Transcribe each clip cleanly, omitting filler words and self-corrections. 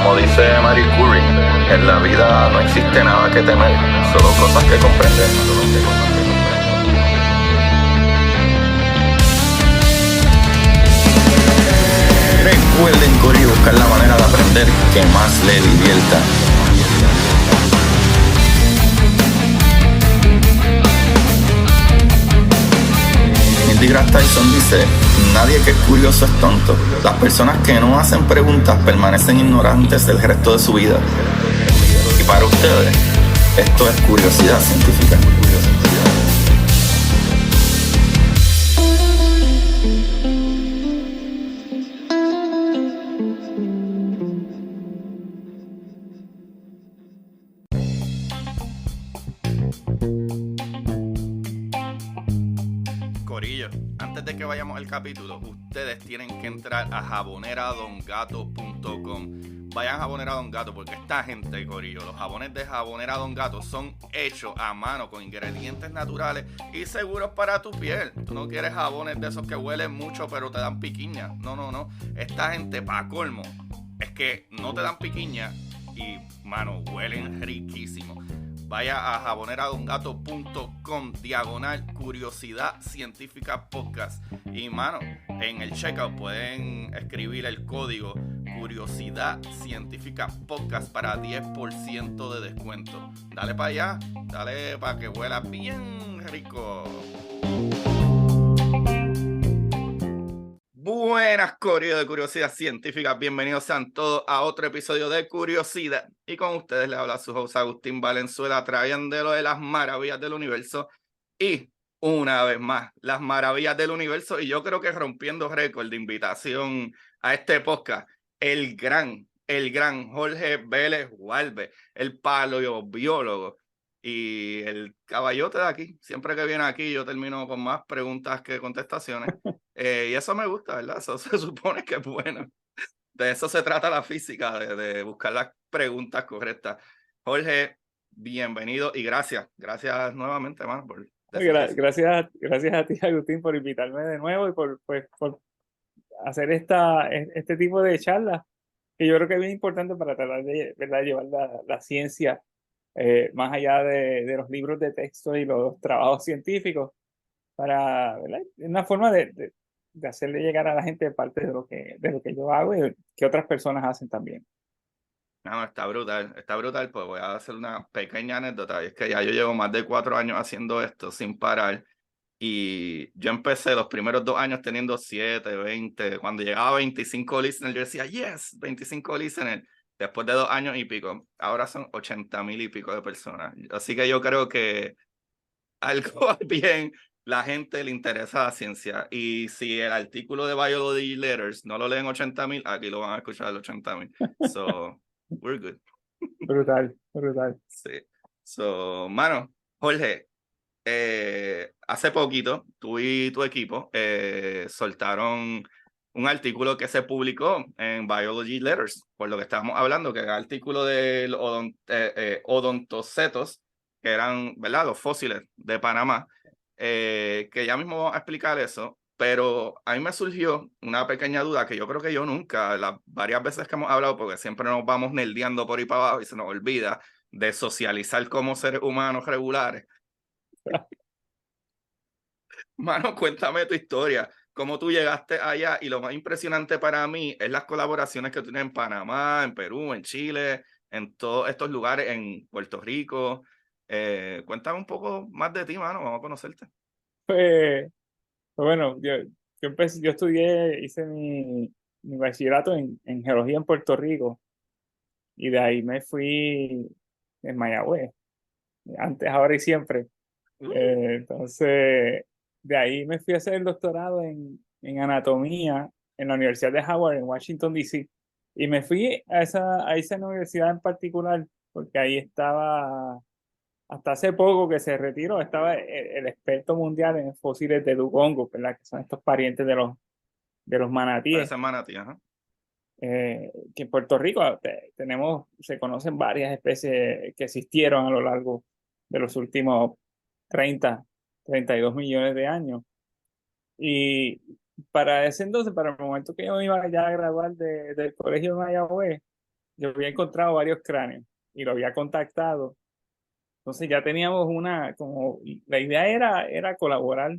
Como dice Marie Curie, en la vida no existe nada que temer, solo cosas que comprender. Recuerden, Cory, buscar la manera de aprender que más le divierta. Neil deGrasse Tyson dice: nadie que es curioso es tonto. Las personas que no hacen preguntas permanecen ignorantes el resto de su vida. Y para ustedes, esto es curiosidad científica. Corillo, antes de que vayamos al capítulo, ustedes tienen que entrar a jaboneradongato.com. Vayan a Jabonera Don Gato, porque esta gente, Corillo, los jabones de Jabonera Don Gato son hechos a mano con ingredientes naturales y seguros para tu piel. Tú no quieres jabones de esos que huelen mucho pero te dan piquiña. No. Esta gente, pa' colmo, es que no te dan piquiña y, mano, huelen riquísimo. Vaya a jaboneradongato.com /curiosidad científica podcast. Y, mano, en el checkout pueden escribir el código curiosidad científica podcast para 10% de descuento. Dale para allá, dale para que huela bien rico. Buenas, Corillo de Curiosidad Científica, bienvenidos sean todos a otro episodio de Curiosidad. Y con ustedes les habla su host Agustín Valenzuela, trayéndolo de las maravillas del universo. Y una vez más, las maravillas del universo, y yo creo que rompiendo récord de invitación a este podcast, el gran Jorge Vélez Walve, el paleobiólogo y el caballote de aquí. Siempre que viene aquí yo termino con más preguntas que contestaciones. Y eso me gusta, ¿verdad? Eso se supone que es bueno. De eso se trata la física, de buscar las preguntas correctas. Jorge, bienvenido y gracias. Gracias nuevamente, hermano, por decir que sí. Gracias a ti, Agustín, por invitarme de nuevo y por hacer este tipo de charlas, que yo creo que es bien importante para tratar de, ¿verdad?, llevar la ciencia más allá de los libros de texto y los trabajos científicos, para, ¿verdad?, una forma de hacerle llegar a la gente parte de lo que yo hago y que otras personas hacen también. No, está brutal, pues voy a hacer una pequeña anécdota, y es que ya yo llevo más de 4 años haciendo esto sin parar, y yo empecé los primeros 2 años teniendo 7, 20, cuando llegaba a 25 listeners, yo decía, yes, 25 listeners, después de 2 años y pico, ahora son 80,000 y pico de personas, así que yo creo que algo va bien, la gente le interesa la ciencia, y si el artículo de Biology Letters no lo leen 80,000, aquí lo van a escuchar 80,000, so... we're good. Brutal. Sí. So, mano, Jorge, hace poquito tú y tu equipo soltaron un artículo que se publicó en Biology Letters, por lo que estábamos hablando, que era el artículo de los odontocetos, que eran, ¿verdad?, los fósiles de Panamá, que ya mismo vamos a explicar eso. Pero a mí me surgió una pequeña duda que yo creo que yo nunca, las varias veces que hemos hablado, porque siempre nos vamos nerdeando por ahí para abajo y se nos olvida de socializar como seres humanos regulares. Mano, cuéntame tu historia, cómo tú llegaste allá, y lo más impresionante para mí es las colaboraciones que tú tienes en Panamá, en Perú, en Chile, en todos estos lugares, en Puerto Rico. Cuéntame un poco más de ti, mano, vamos a conocerte. Pues bueno, yo estudié, hice mi bachillerato en geología en Puerto Rico, y de ahí me fui en Mayagüez, antes, ahora y siempre. Entonces, de ahí me fui a hacer el doctorado en anatomía en la Universidad de Howard en Washington, D.C. Y me fui a esa universidad en particular porque ahí estaba, hasta hace poco que se retiró, estaba el experto mundial en fósiles de dugongos, ¿verdad?, que son estos parientes de los manatíes. Parece manatí, ajá. Que en Puerto Rico se conocen varias especies que existieron a lo largo de los últimos 32 millones de años. Y para ese entonces, para el momento que yo me iba ya a graduar del colegio de Mayagüez, yo había encontrado varios cráneos y lo había contactado. Entonces ya teníamos la idea era colaborar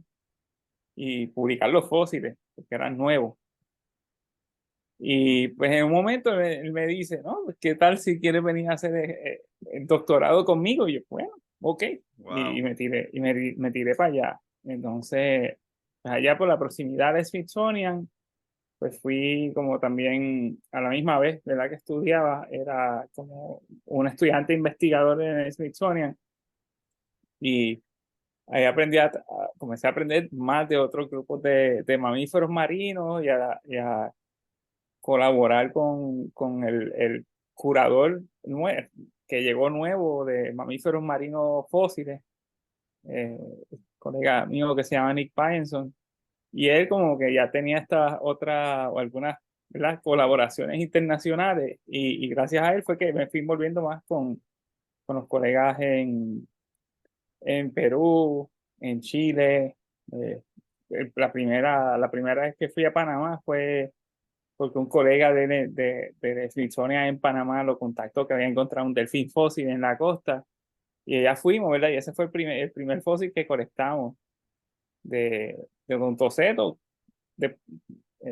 y publicar los fósiles, porque eran nuevos. Y pues en un momento él me dice, no, pues, ¿qué tal si quieres venir a hacer el doctorado conmigo? Y yo, bueno, ok. Wow. Y me tiré para allá. Entonces, pues allá por la proximidad de Smithsonian, pues fui como también a la misma vez, ¿verdad? Que estudiaba, era como un estudiante investigador en el Smithsonian. Y ahí comencé a aprender más de otros grupos de mamíferos marinos y a colaborar con el curador que llegó nuevo de mamíferos marinos fósiles, colega mío que se llama Nick Parkinson, y él como que ya tenía estas otras o algunas, ¿verdad?, colaboraciones internacionales y gracias a él fue que me fui envolviendo más con los colegas en Perú, en Chile. La primera vez que fui a Panamá fue porque un colega de Smithsonian en Panamá lo contactó que había encontrado un delfín fósil en la costa y ya fuimos, ¿verdad? Y ese fue el primer fósil que colectamos de Odontoceto,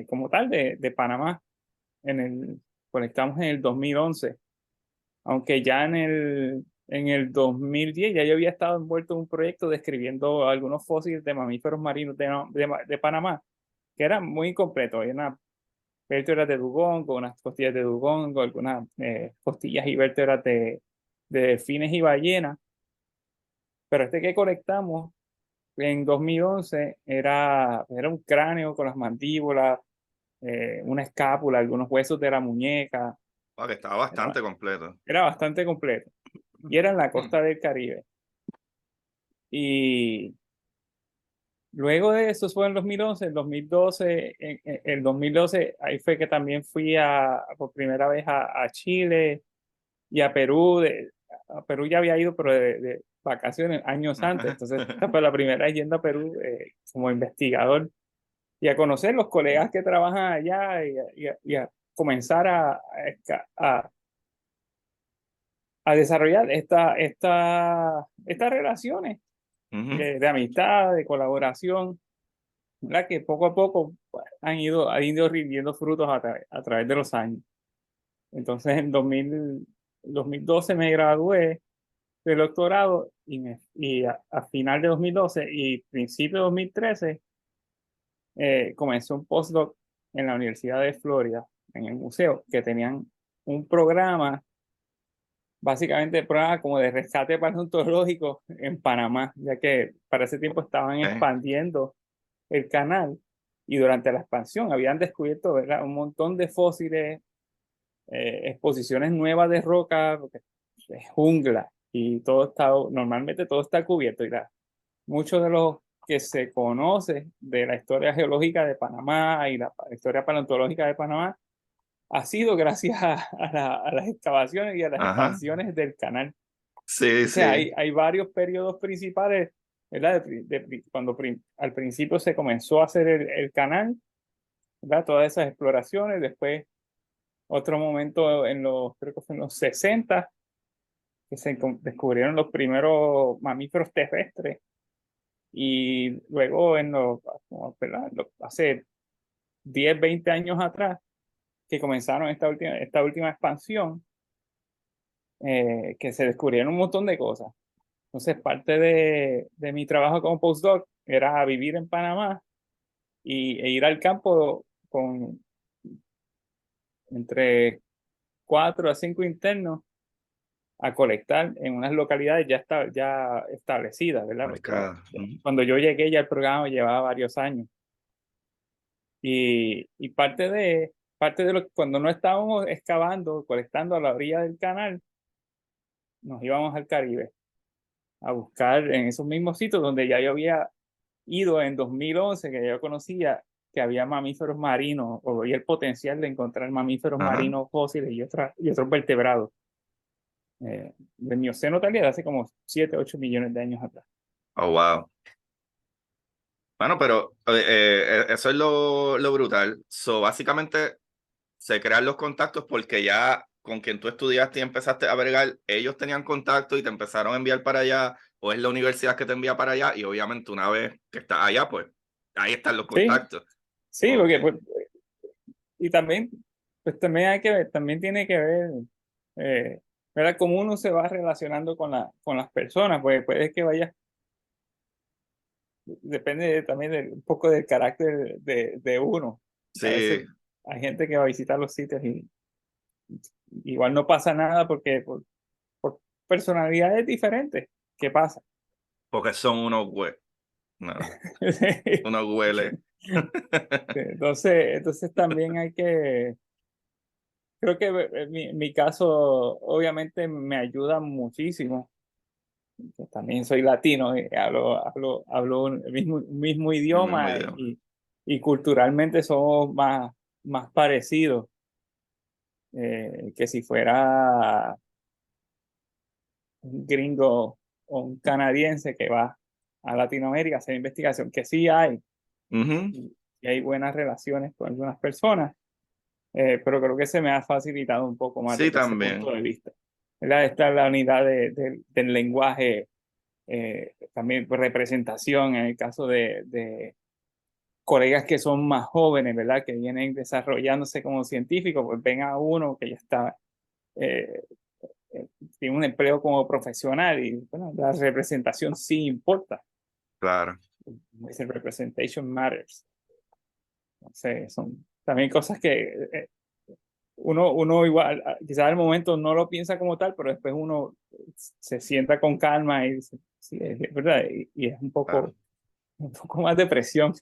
como tal, de Panamá. Colectamos en el 2011, aunque ya en el 2010 ya yo había estado envuelto en un proyecto describiendo algunos fósiles de mamíferos marinos de Panamá, que eran muy incompletos. Hay una vértebras de dugón, con unas costillas de dugón, con algunas costillas y vértebras de delfines y ballenas. Pero este que colectamos en 2011 era un cráneo con las mandíbulas, una escápula, algunos huesos de la muñeca. Wow, que estaba bastante completo. Era bastante completo. Y era en la costa del Caribe. Y luego de eso, fue en 2011, en 2012, el 2012, ahí fue que también fui por primera vez a Chile y a Perú. A Perú ya había ido, pero de vacaciones años antes. Entonces, esta fue la primera vez yendo a Perú como investigador y a conocer los colegas que trabajan allá y a comenzar a desarrollar estas relaciones de amistad, de colaboración, ¿verdad? Que poco a poco pues, han ido rindiendo frutos a través de los años. Entonces, en 2012 me gradué del doctorado y a final de 2012 y principio de 2013 comencé un postdoc en la Universidad de Florida, en el museo, que tenían un programa, básicamente programa como de rescate paleontológico en Panamá, ya que para ese tiempo estaban expandiendo el canal y durante la expansión habían descubierto, ¿verdad?, un montón de fósiles, exposiciones nuevas de roca, porque es jungla y normalmente todo está cubierto. Y muchos de los que se conoce de la historia geológica de Panamá y la historia paleontológica de Panamá ha sido gracias a las excavaciones y a las expansiones del canal. Sí, o sea, sí. hay varios periodos principales, ¿verdad? Cuando al principio se comenzó a hacer el canal, ¿verdad? Todas esas exploraciones, después otro momento creo que fue en los 60, que se descubrieron los primeros mamíferos terrestres. Y luego hace 10, 20 años atrás, que comenzaron esta última expansión, que se descubrieron un montón de cosas. Entonces, parte de mi trabajo como postdoc era vivir en Panamá e ir al campo con entre 4 a 5 internos a colectar en unas localidades ya establecidas, ¿verdad? Porque cuando yo llegué ya el programa llevaba varios años. Y parte de cuando no estábamos excavando, colectando a la orilla del canal, nos íbamos al Caribe a buscar en esos mismos sitios donde ya yo había ido en 2011, que yo conocía que había mamíferos marinos, o había el potencial de encontrar mamíferos marinos fósiles y otros vertebrados. De Mioceno tal, de hace como 7, 8 millones de años atrás. Oh, wow. Bueno, pero eso es lo brutal. Básicamente se crean los contactos porque ya con quien tú estudiaste y empezaste a bregar, ellos tenían contacto y te empezaron a enviar para allá, o es la universidad que te envía para allá, y obviamente una vez que estás allá, pues ahí están los Sí, contactos. sí, Ok. porque pues, y también, pues también hay que ver, también tiene que ver, ¿verdad? Cómo uno se va relacionando con las personas, pues puede que vaya, depende también un poco del carácter de uno. A veces Sí, hay gente que va a visitar los sitios y igual no pasa nada porque por personalidades diferentes. ¿Qué pasa? porque son no, unos huele. Entonces también hay que, creo que en mi caso obviamente me ayuda muchísimo. Pues también soy latino y hablo un mismo El mismo idioma idioma. y culturalmente somos más parecidos que si fuera un gringo o un canadiense que va a Latinoamérica a hacer investigación, que sí hay, Ujú. y hay buenas relaciones con algunas personas, pero creo que se me ha facilitado un poco más Sí, desde ese punto también. de vista. ¿Verdad? Esta es la unidad del lenguaje, también pues, representación en el caso de colegas que son más jóvenes, ¿verdad? Que vienen desarrollándose como científicos, pues ven a uno que ya está, eh, tiene un empleo como profesional y bueno, la representación sí importa. Claro. Dice representation matters. No sé, son también cosas que uno igual, quizás al momento no lo piensa como tal, pero después uno se sienta con calma y dice, sí, es verdad, y es Claro. un poco más de presión.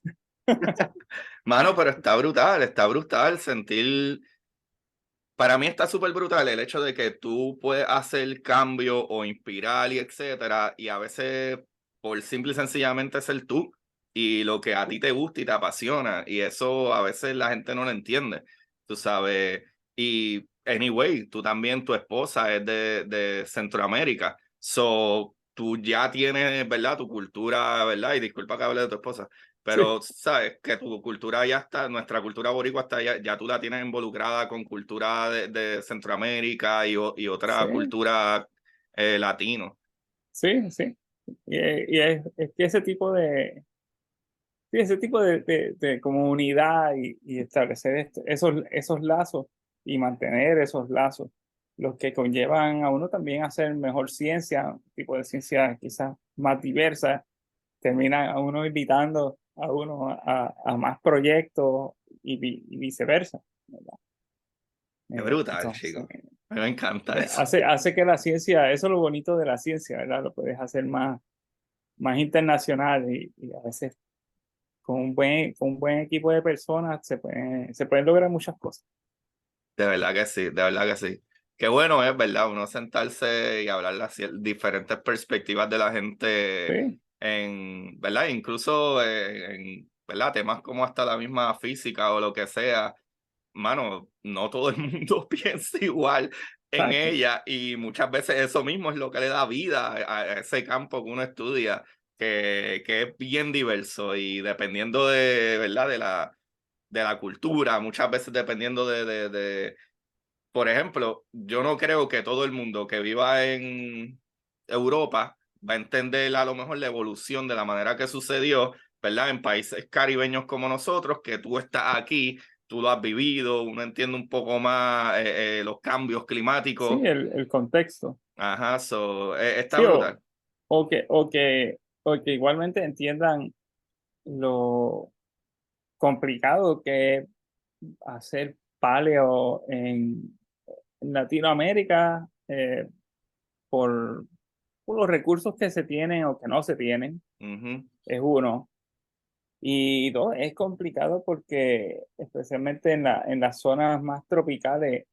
Mano, pero está brutal sentir. Para mí está súper brutal el hecho de que tú puedes hacer cambio o inspirar y etcétera, y a veces por simple y sencillamente ser tú y lo que a ti te gusta y te apasiona, y eso a veces la gente no lo entiende, tú sabes. Y anyway, tú también, tu esposa es de Centroamérica, so tú ya tienes, ¿verdad? Tu cultura, ¿verdad? Y disculpa que hable de tu esposa, Sí, pero sabes que tu cultura ya está, nuestra cultura boricua está ya tú la tienes involucrada con cultura de Centroamérica y otra sí, cultura latino. sí, sí. Y es que ese tipo sí, ese tipo de comunidad y establecer esos lazos y mantener esos lazos, los que conllevan a uno también a hacer mejor ciencia, un tipo de ciencia quizás más diversa, termina a uno invitando a uno a más proyectos y viceversa, ¿verdad? Qué brutal, Entonces, chico. A mí me encanta eso. hace que la ciencia, eso es lo bonito de la ciencia, ¿verdad? Lo puedes hacer más internacional y a veces con un buen equipo de personas se pueden lograr muchas cosas. De verdad que sí, de verdad que sí. Qué bueno es, ¿verdad? Uno sentarse y hablar las diferentes perspectivas de la gente Sí, ¿verdad? Incluso ¿verdad? Temas como hasta la misma física o lo que sea. Mano, no todo el mundo piensa igual en exacto. ella y muchas veces eso mismo es lo que le da vida a ese campo que uno estudia, que es bien diverso y dependiendo de, ¿verdad? De la cultura, muchas veces dependiendo por ejemplo, yo no creo que todo el mundo que viva en Europa va a entender a lo mejor la evolución de la manera que sucedió, ¿verdad? En países caribeños como nosotros, que tú estás aquí, tú lo has vivido, uno entiende un poco más los cambios Sí, climáticos. el contexto. Ajá, está Sí, brutal. o que igualmente entiendan lo complicado que es hacer paleo en Latinoamérica por los recursos que se tienen o que no se tienen, Ujú. es uno. Y dos, es complicado porque especialmente en las zonas más tropicales,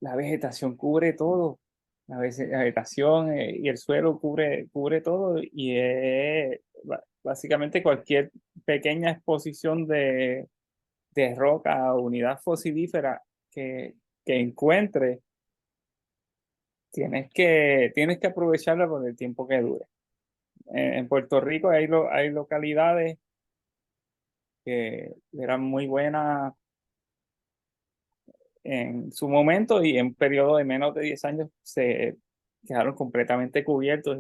la vegetación cubre todo. La vegetación y el suelo cubre todo y es básicamente cualquier pequeña exposición de roca o unidad fosilífera que encuentre, tienes que aprovecharla por el tiempo que dure. En Puerto Rico hay localidades que eran muy buenas en su momento y en un periodo de menos de 10 años se quedaron completamente cubiertos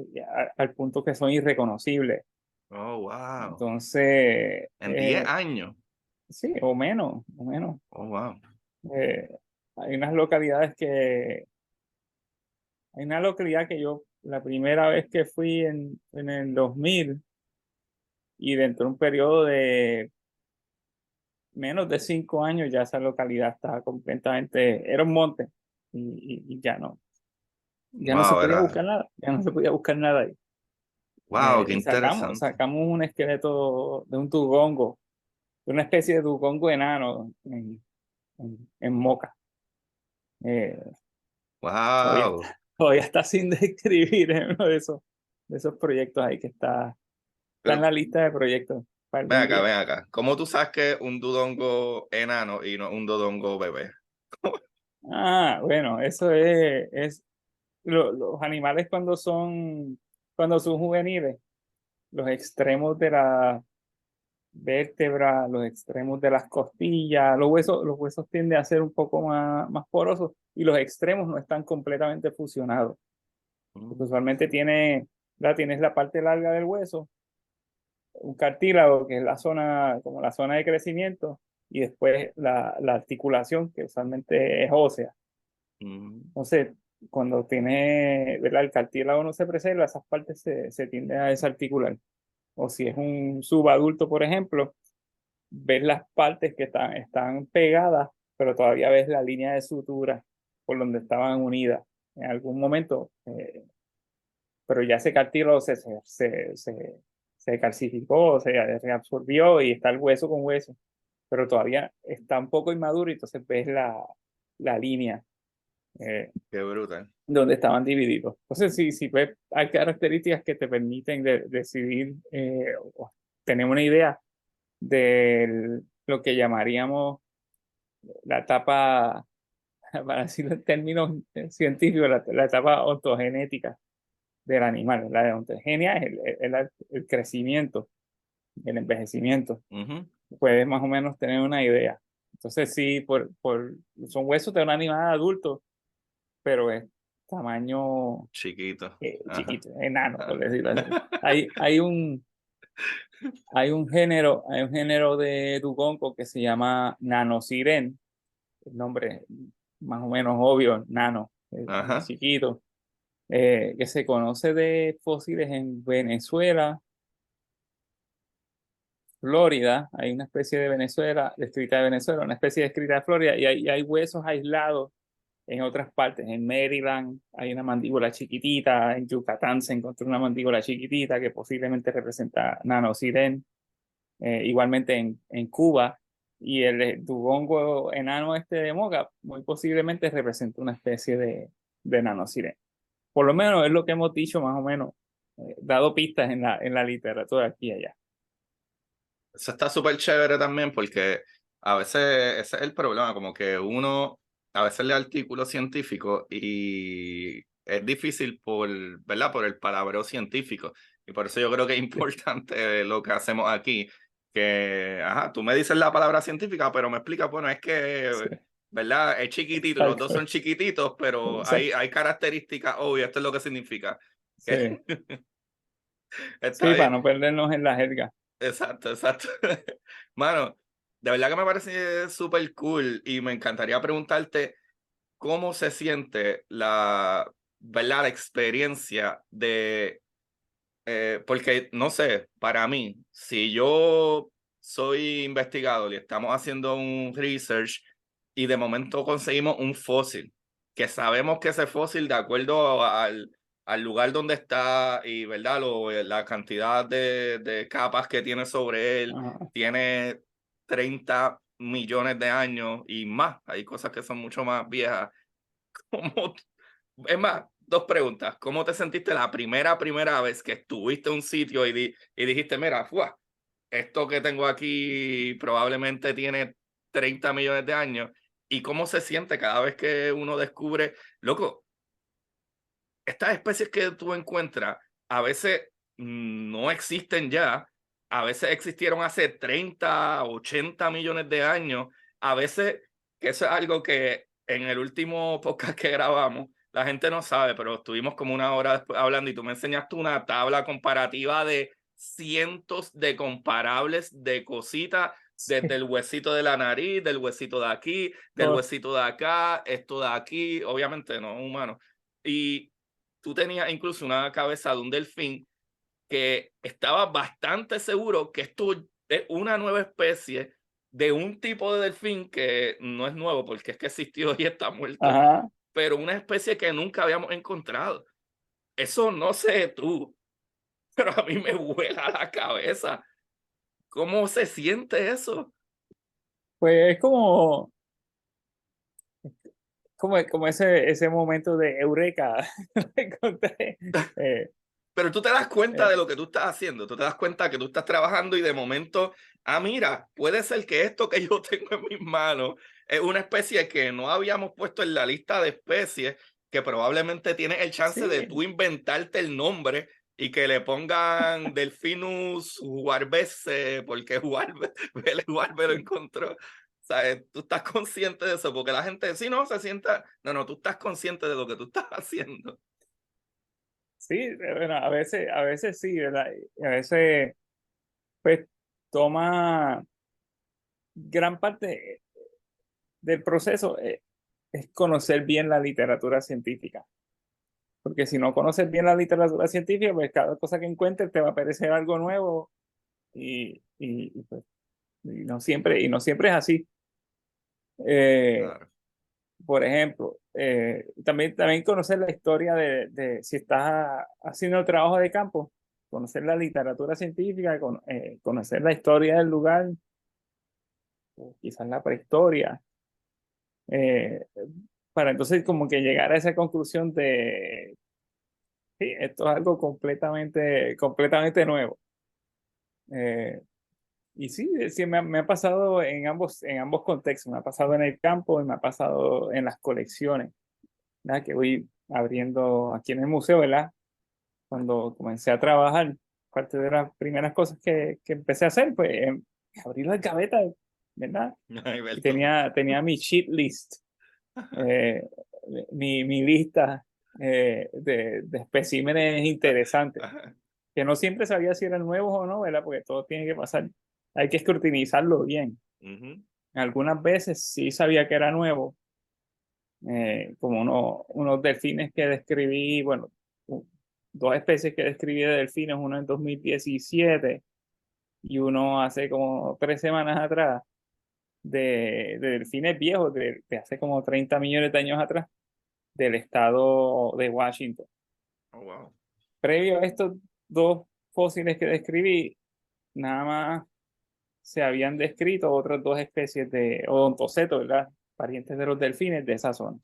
al punto que son irreconocibles. Oh, wow. Entonces, En 10 años. sí, o menos, o menos. Oh, wow. Eh, hay unas localidades hay una localidad que yo, la primera vez que fui en el 2000, y dentro de un periodo de menos de 5 años, ya esa localidad estaba completamente, era un monte, y ya no se Wow, podía era. buscar nada, ya no se podía buscar nada ahí. Wow, qué Y interesante. sacamos un esqueleto de un dugongo, de una especie de dugongo enano en Moca. Eh, todavía Wow. está, todavía está sin describir en uno de esos proyectos ahí que está en Pero la lista de proyectos para ven algún acá, día. ven acá. ¿Cómo tú sabes que es un dudongo enano y no un dudongo bebé? Ah, bueno, eso es los animales cuando son juveniles, los extremos de la vértebra, los extremos de las costillas, los huesos tienden a ser un poco más porosos y los extremos no están completamente fusionados. Porque Mm, usualmente tienes la parte larga del hueso, un cartílago, que es como la zona de crecimiento, y después la articulación, que usualmente es ósea. mm, Entonces, cuando ¿verdad? El cartílago no se preserva, esas partes se tienden a desarticular. O si es un subadulto, por ejemplo, ves las partes que están pegadas, pero todavía ves la línea de sutura por donde estaban unidas en algún momento, pero ya ese cartílago se calcificó, se reabsorbió y está el hueso con hueso, pero todavía está un poco inmaduro y entonces ves la línea. eh, qué brutal. donde estaban divididos. Entonces, sí, pues, hay características que te permiten decidir o tener una idea de lo que llamaríamos la etapa, para decirlo en términos científicos, la etapa ontogenética del animal. La ontogenia es el crecimiento, el envejecimiento. Ujú. Puedes más o menos tener una idea. Entonces, sí, son huesos de un animal adulto, pero es tamaño Chiquito. Ajá. chiquito, enano, por Ajá. decirlo así. Hay un género de dugonco que se llama Nanosiren, el nombre más o menos obvio, nano, Ajá. chiquito, que se conoce de fósiles en Venezuela, Florida, hay una especie de Venezuela, descrita de Venezuela, una especie descrita de Florida, y hay huesos aislados en otras partes. En Maryland hay una mandíbula chiquitita, en Yucatán se encontró una mandíbula chiquitita que posiblemente representa nanosiren, igualmente en Cuba, y el dugongo enano este de Moca muy posiblemente representa una especie de nanosiren. Por lo menos es lo que hemos dicho más o menos, dado pistas en la literatura aquí y allá. Eso está súper chévere también porque a veces ese es el problema, como que uno a veces lee artículos científicos y es difícil ¿verdad? Por el palabreo científico. Y por eso yo creo que es importante lo que hacemos aquí, que, ajá, tú me dices la palabra científica, pero me explicas, bueno, es Sí, que, ¿verdad? Es chiquitito y los dos son exacto. chiquititos, pero Exacto. hay características obvias, esto es lo que significa. Sí, Está sí, para bien. no perdernos en la jerga. Exacto, exacto. Mano, de verdad que me parece súper cool y me encantaría preguntarte cómo se siente ¿verdad? La experiencia porque no sé, para mí, si yo soy investigador y estamos haciendo un research y de momento conseguimos un fósil, que sabemos que ese fósil, de acuerdo al lugar donde está y ¿verdad? La cantidad de capas que tiene sobre él, Ajá. tiene 30 millones de años y más. Hay cosas que son mucho más viejas. ¿Cómo, es más, dos preguntas. ¿Cómo te sentiste la primera vez que estuviste en un sitio y dijiste, mira, ¡fua! Esto que tengo aquí probablemente tiene 30 millones de años? ¿Y cómo se siente cada vez que uno descubre, loco, estas especies que tú encuentras a veces no existen ya, a veces existieron hace 30, 80 millones de años, a veces que eso es algo que en el último podcast que grabamos, la gente no sabe, pero estuvimos como una hora después hablando y tú me enseñaste una tabla comparativa de cientos de comparables de cositas, desde el huesito de la nariz, del huesito de aquí, del Oh, huesito de acá, esto de aquí, obviamente no humano. Y tú tenías incluso una cabeza de un delfín que estaba bastante seguro que esto es una nueva especie de un tipo de delfín que no es nuevo porque es que existió y está muerto, ajá. pero una especie que nunca habíamos encontrado. Eso no sé tú, pero a mí me vuela la cabeza. ¿Cómo se siente eso? Pues es como ese momento de eureka. Encontré, eh, Pero tú te das cuenta eh, de lo que tú estás haciendo, tú te das cuenta que tú estás trabajando y de momento, mira, puede ser que esto que yo tengo en mis manos es una especie que no habíamos puesto en la lista de especies, que probablemente tienes el chance de sí, tú inventarte el nombre y que le pongan Delfinus huarvese, porque Huarbe lo encontró. O sea, tú estás consciente de eso, porque la gente, si no, se sienta, no, tú estás consciente de lo que tú estás haciendo. sí, bueno, a veces sí, ¿verdad? Y a veces, pues, toma gran parte del proceso, es conocer bien la literatura científica. Porque si no conoces bien la literatura científica, pues cada cosa que encuentres te va a parecer algo nuevo pues, y no siempre es así. Eh, Claro. por ejemplo, también conocer la historia de si estás haciendo el trabajo de campo, conocer la literatura científica, conocer la historia del lugar, o quizás la prehistoria, eh, para entonces como que llegar a esa conclusión de, sí, esto es algo completamente nuevo. Eh, y sí, sí me ha pasado en ambos contextos, me ha pasado en el campo y me ha pasado en las colecciones, ¿verdad? Que voy abriendo aquí en el museo, ¿verdad? Cuando comencé a trabajar, parte de las primeras cosas que empecé a hacer fue abrir las gavetas, ¿verdad? Ay, Y Bertón. tenía mi sheet list, eh, mi lista de especímenes interesantes, que no siempre sabía si eran nuevos o no, ¿verdad? Porque todo tiene que pasar, hay que escrutinizarlo bien. Ujú. Algunas veces sí sabía que era nuevo, como unos delfines que describí, bueno, dos especies que describí de delfines, uno en 2017 y uno hace como 3 semanas atrás, de delfines viejos, de hace como 30 millones de años atrás, del estado de Washington. Oh, wow. Previo a estos dos fósiles que describí, nada más se habían descrito otras dos especies de odontocetos, ¿verdad? Parientes de los delfines de esa zona.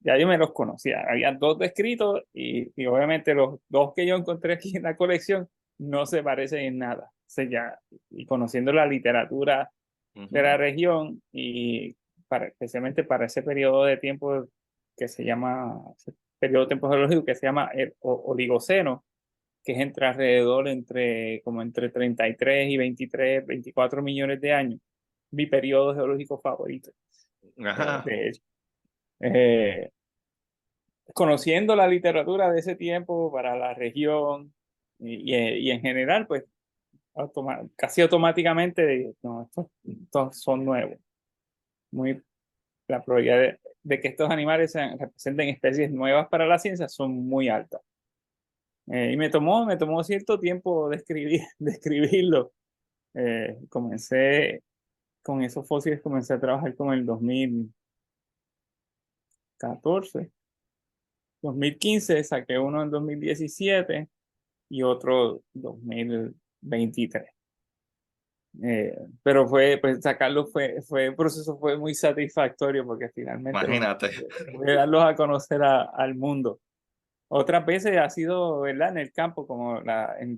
Ya yo me los conocía, había dos descritos y obviamente los dos que yo encontré aquí en la colección no se parecen en nada. O sea, y conociendo la literatura de Ujú. la región y especialmente para ese periodo de tiempo que se llama, ese periodo de tiempo geológico que se llama el Oligoceno, que es como entre 33 y 23, 24 millones de años, mi periodo geológico favorito, Ajá. de hecho. Eh, Conociendo la literatura de ese tiempo para la región y en general, pues casi automáticamente digo, no, estos son nuevos. Muy, la probabilidad de que estos animales representen especies nuevas para la ciencia son muy altas. Y me tomó cierto tiempo describirlo. Comencé con esos fósiles, comencé a trabajar con el 2014, 2015, saqué uno en 2017 y otro 2023. Pero pues sacarlo un proceso fue muy satisfactorio porque finalmente Imagínate. pude darlos a conocer al mundo. Otras veces ha sido, ¿verdad? En el campo, como en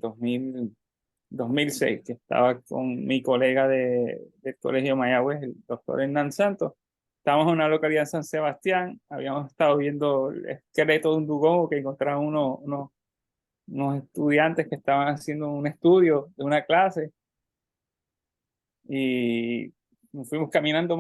2006, que estaba con mi colega del Colegio Mayagüez, el doctor Hernán Santos. Estábamos en una localidad en San Sebastián, habíamos estado viendo el esqueleto de un dugong que encontraron unos estudiantes que estaban haciendo un estudio de una clase y nos fuimos caminando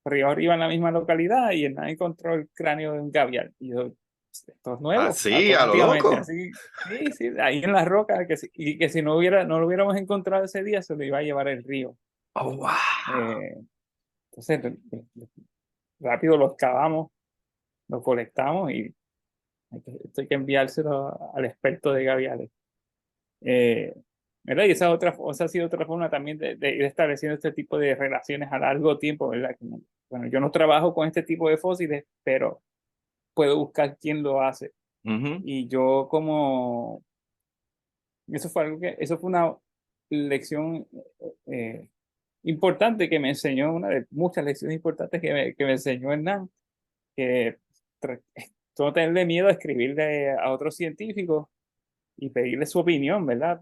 río arriba en la misma localidad y Hernán encontró el cráneo de un gavial. Y yo, esto es nuevo, Así, a lo automáticamente, loco. así, sí, ahí en las rocas, y que si no lo hubiéramos encontrado ese día, se lo iba a llevar el río. Oh, wow. Entonces, rápido lo excavamos, lo colectamos y esto hay que enviárselo al experto de gaviales. ¿Verdad? Y esa ha sido otra forma también de ir estableciendo este tipo de relaciones a largo tiempo, ¿verdad? Bueno, yo no trabajo con este tipo de fósiles, pero puedo buscar quién lo hace. Y yo eso fue una lección importante que me enseñó, una de muchas lecciones importantes que me enseñó Hernán, que no tenerle miedo a escribirle a otros científicos y pedirle su opinión, ¿verdad?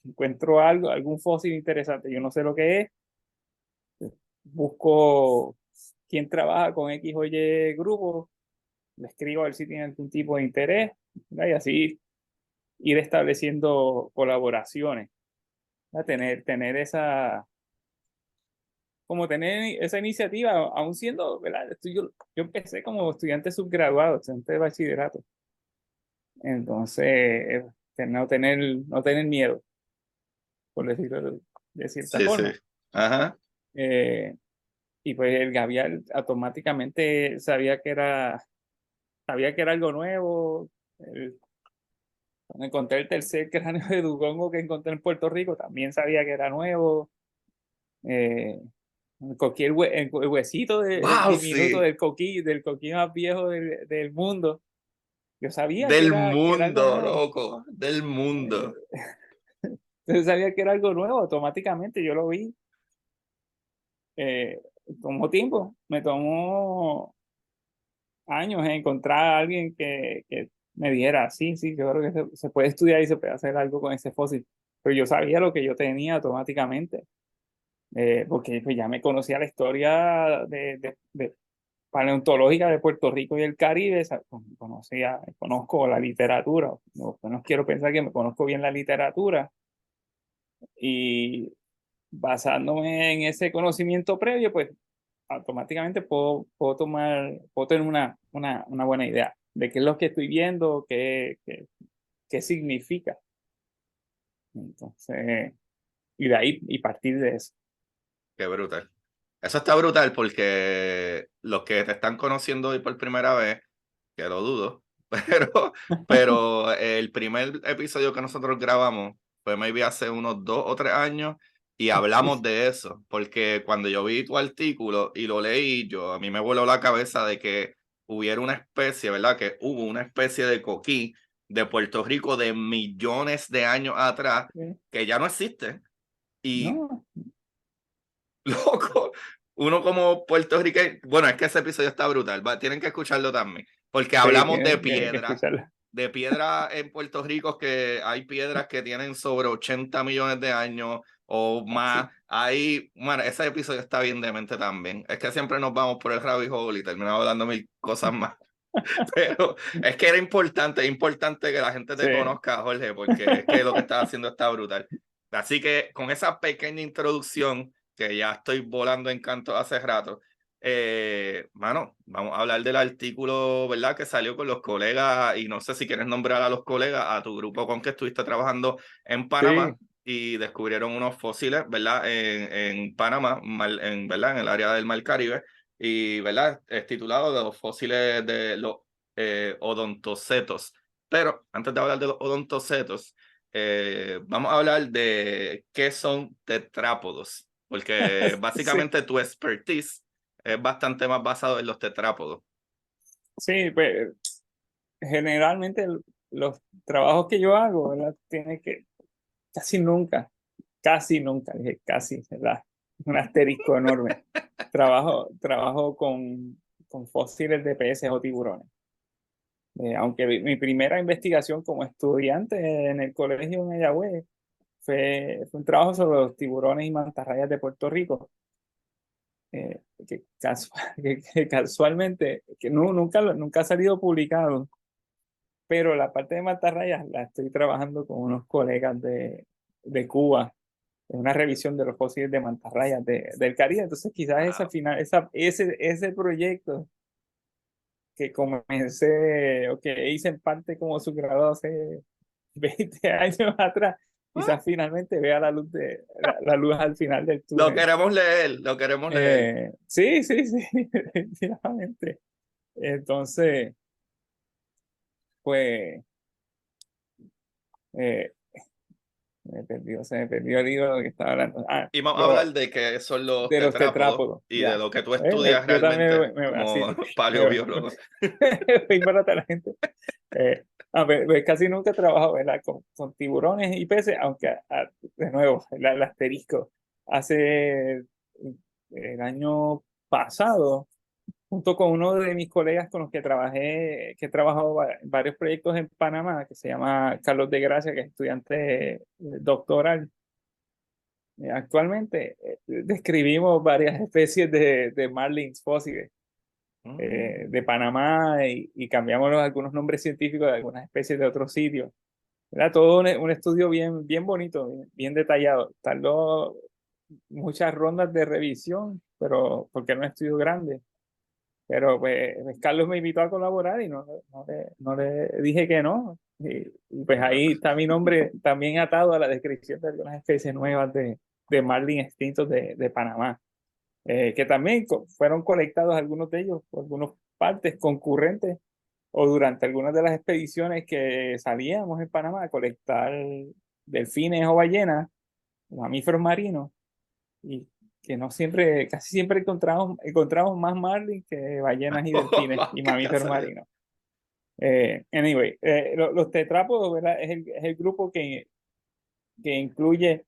Encuentro algún fósil interesante, yo no sé lo que es, busco quién trabaja con X o Y grupo, le escribo a ver si tiene algún tipo de interés, ¿verdad? Y así ir estableciendo colaboraciones, ¿verdad? Tener esa iniciativa, aún siendo, ¿verdad? Yo empecé como estudiante subgraduado, estudiante de bachillerato. Entonces, no tener miedo, por decirlo de cierta Sí, sí. forma. Ajá. Y pues el gavial automáticamente sabía que era algo nuevo. Cuando encontré el tercer cráneo de dugongo que encontré en Puerto Rico, también sabía que era nuevo. Eh, el huesito Wow, diminuto sí. del coquí más viejo del mundo. Yo sabía que Del era algo mundo, nuevo. loco. Del mundo. Entonces sabía que era algo nuevo, automáticamente yo lo vi. Tomó tiempo, me tomó años en encontrar a alguien que me dijera, sí, yo creo que se puede estudiar y se puede hacer algo con ese fósil. Pero yo sabía lo que yo tenía automáticamente, porque pues, ya me conocía la historia de paleontológica de Puerto Rico y el Caribe, conozco la literatura, no quiero pensar que me conozco bien la literatura, y basándome en ese conocimiento previo, pues automáticamente puedo tener una buena idea de qué es lo que estoy viendo, qué significa. Entonces, y de ahí, y partir de eso. Qué brutal. Eso está brutal porque los que te están conociendo hoy por primera vez, que lo dudo, pero el primer episodio que nosotros grabamos fue maybe hace unos 2 o 3 años y hablamos de eso, porque cuando yo vi tu artículo y lo leí, a mí me voló la cabeza de que hubiera una especie, ¿verdad? Que hubo una especie de coquí de Puerto Rico de millones de años atrás que ya no existe. Y No, loco, uno como puertorriqueño, bueno, es que ese episodio está brutal, tienen que escucharlo también, porque sí, hablamos tiene que escucharla. de piedra en Puerto Rico, que hay piedras que tienen sobre 80 millones de años o más. Sí, Ahí, bueno, ese episodio está bien demente también. Es que siempre nos vamos por el rabbit hole y terminamos hablando mil cosas más. Pero es que era importante, es importante que la gente te sí. conozca, Jorge, porque es que lo que estás haciendo está brutal. Así que con esa pequeña introducción, que ya estoy volando en canto hace rato, mano, vamos a hablar del artículo, ¿verdad? Que salió con los colegas, y no sé si quieres nombrar a los colegas, a tu grupo con que estuviste trabajando en Panamá, Sí, y descubrieron unos fósiles, ¿verdad? En Panamá, ¿verdad? En el área del Mar Caribe, y, ¿verdad? Es titulado de los fósiles de los odontocetos. Pero antes de hablar de los odontocetos, vamos a hablar de qué son tetrápodos, porque sí, básicamente tu expertise es bastante más basado en los tetrápodos. sí, pues generalmente los trabajos que yo hago, ¿verdad? Casi nunca, dije casi, ¿verdad? Un asterisco enorme. Trabajo con fósiles de peces o tiburones. Aunque mi primera investigación como estudiante en el colegio en Mayagüez fue un trabajo sobre los tiburones y mantarrayas de Puerto Rico, que casualmente, nunca ha salido publicado, pero la parte de mantarrayas la estoy trabajando con unos colegas de Cuba, una revisión de los fósiles de mantarrayas del Caribe. Entonces quizás ese, final, ese proyecto que comencé o que hice en parte como subgrado hace 20 años atrás, quizás finalmente vea la luz, la luz al final del túnel. Lo queremos leer. Sí, definitivamente. Entonces, pues, se me perdió el hilo de lo que estaba hablando. Y vamos a hablar de qué son los de los tetrápodos tetrápodos y ya. de lo que tú estudias Yo realmente también así, como paleobiólogo. voy para toda la gente. Casi nunca he trabajado, ¿verdad? Con tiburones y peces, aunque de nuevo, el asterisco. Hace el año pasado, junto con uno de mis colegas con los que trabajé, que he trabajado en varios proyectos en Panamá, que se llama Carlos de Gracia, que es estudiante doctoral. Actualmente describimos varias especies de marlins fósiles de Panamá y cambiamos algunos nombres científicos de algunas especies de otros sitios. Era todo un estudio bien bonito, bien detallado. Tardó muchas rondas de revisión, pero porque era un estudio grande. Pero pues Carlos me invitó a colaborar y no le dije que no. Y pues ahí está mi nombre también atado a la descripción de algunas especies nuevas de marlin extintos de Panamá, que también fueron colectados algunos de ellos por algunas partes concurrentes o durante algunas de las expediciones que salíamos en Panamá a colectar delfines o ballenas, mamíferos marinos, y que no siempre, casi siempre encontramos más marlin que ballenas y delfines y mamíferos marinos. Anyway, los tetrápodos, ¿verdad? Es el grupo que incluye,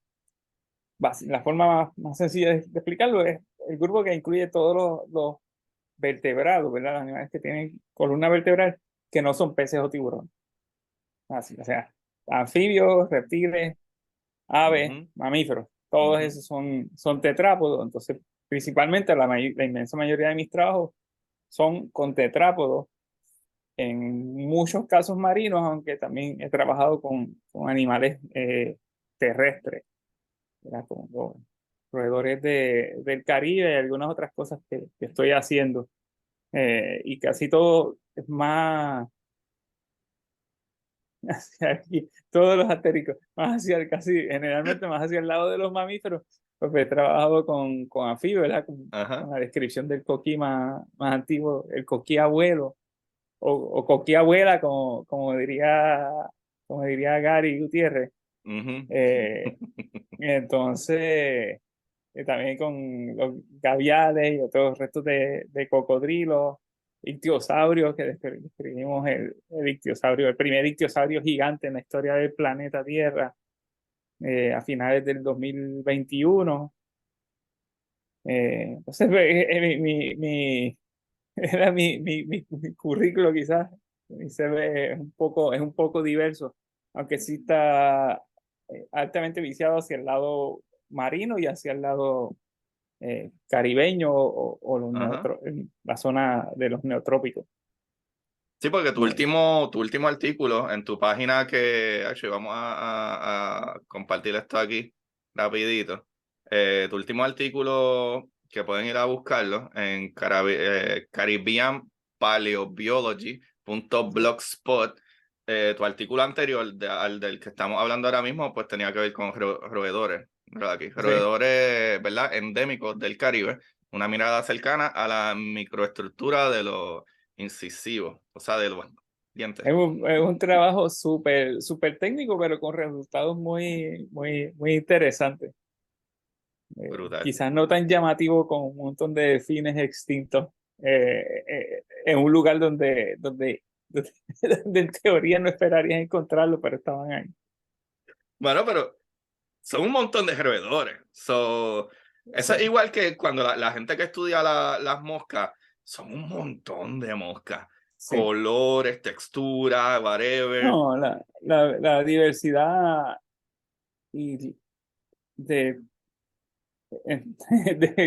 la forma más sencilla de explicarlo es el grupo que incluye todos los vertebrados, ¿verdad? Los animales que tienen columna vertebral que no son peces o tiburones. Así, o sea, anfibios, reptiles, aves, mamíferos, todos esos son tetrápodos. Entonces, principalmente la inmensa mayoría de mis trabajos son con tetrápodos, en muchos casos marinos, aunque también he trabajado con animales terrestres, ¿verdad? Como los roedores del Caribe y algunas otras cosas que estoy haciendo. Y casi todo es más hacia aquí, todos los astéricos, más hacia casi, generalmente más hacia el lado de los mamíferos, porque he trabajado con anfibios, ¿verdad? Con la descripción del coquí más antiguo, el coquí abuelo, o coquí abuela, como diría Gary Gutiérrez. Entonces, también con los gaviales y otros restos de cocodrilos, ictiosaurios, que describimos el ictiosaurio, el primer ictiosaurio gigante en la historia del planeta Tierra, a finales del 2021. Entonces, era mi currículo quizás, mi CV es un poco diverso, aunque sí está altamente viciado hacia el lado marino y hacia el lado caribeño o la zona de los neotrópicos. Sí, porque tu último artículo en tu página vamos a compartir esto aquí rapidito. Tu último artículo, que pueden ir a buscarlo en caribbeanpaleobiology.blogspot. Tu artículo anterior al del que estamos hablando ahora mismo, pues tenía que ver con roedores, ¿verdad? Aquí, roedores, ¿verdad? Endémicos del Caribe. Una mirada cercana a la microestructura de los incisivos, o sea, de los dientes. Es un trabajo súper técnico, pero con resultados muy interesantes. Quizás no tan llamativo con un montón de delfines extintos en un lugar donde en teoría no esperarías encontrarlo, pero estaban ahí. Bueno, pero son un montón de roedores. Eso es igual que cuando la gente que estudia las moscas, son un montón de moscas. Sí. Colores, textura, whatever. No, la diversidad y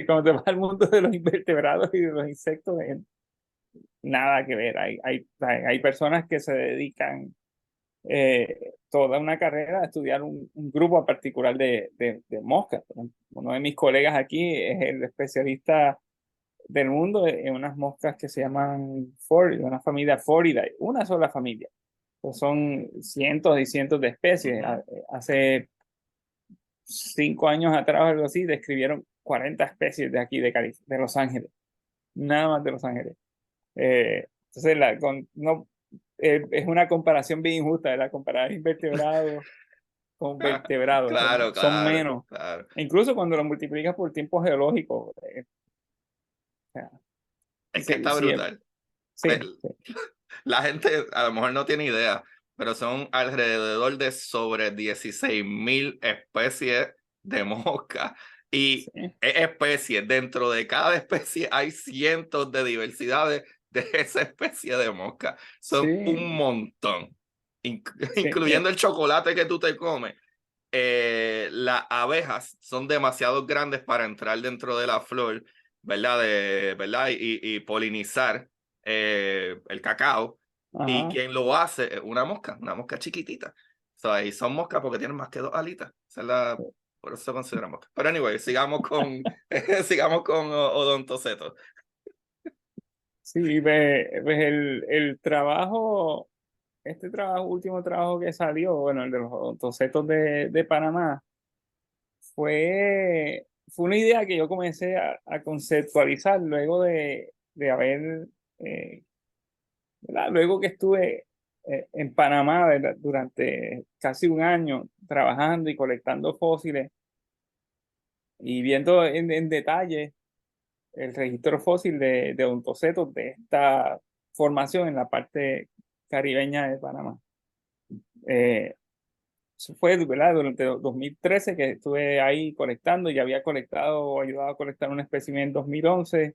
cuando te vas al mundo de los invertebrados y de los insectos, nada que ver. Hay personas que se dedican toda una carrera a estudiar un grupo particular de moscas. Uno de mis colegas aquí es el especialista del mundo en unas moscas que se llaman una familia Foridae, una sola familia. Pues son cientos y cientos de especies. Hace 5 años atrás o algo así, describieron 40 especies de aquí, de Los Ángeles. Nada más de Los Ángeles. Entonces, no, es una comparación bien injusta, ¿verdad? Comparar invertebrados con vertebrados. Claro, Son claro, menos. claro. Incluso cuando lo multiplicas por tiempo geológico. O sea, Es que está sí, brutal. sí, sí. La gente a lo mejor no tiene idea, pero son alrededor de sobre 16,000 especies de mosca. Y Sí, especies, dentro de cada especie hay cientos de diversidades de esa especie de mosca. Son un sí, montón, sí, incluyendo el chocolate que tú te comes. Las abejas son demasiado grandes para entrar dentro de la flor, ¿verdad? ¿Verdad? Y polinizar el cacao. Y ajá. quien lo hace es una mosca chiquitita. Y son moscas porque tienen más que 2 alitas. Por eso se considera mosca. Pero anyway, sigamos con, sigamos con odontocetos. Sí, ves el trabajo, último trabajo que salió, bueno, el de los odontocetos de Panamá, fue una idea que yo comencé a conceptualizar luego de haber, eh, ¿verdad? Luego que estuve en Panamá, ¿verdad? Durante casi un año trabajando y colectando fósiles y viendo en detalle el registro fósil de odontocetos de esta formación en la parte caribeña de Panamá. Eso fue, ¿verdad? Durante 2013 que estuve ahí colectando, ya había colectado o ayudado a colectar un espécimen en 2011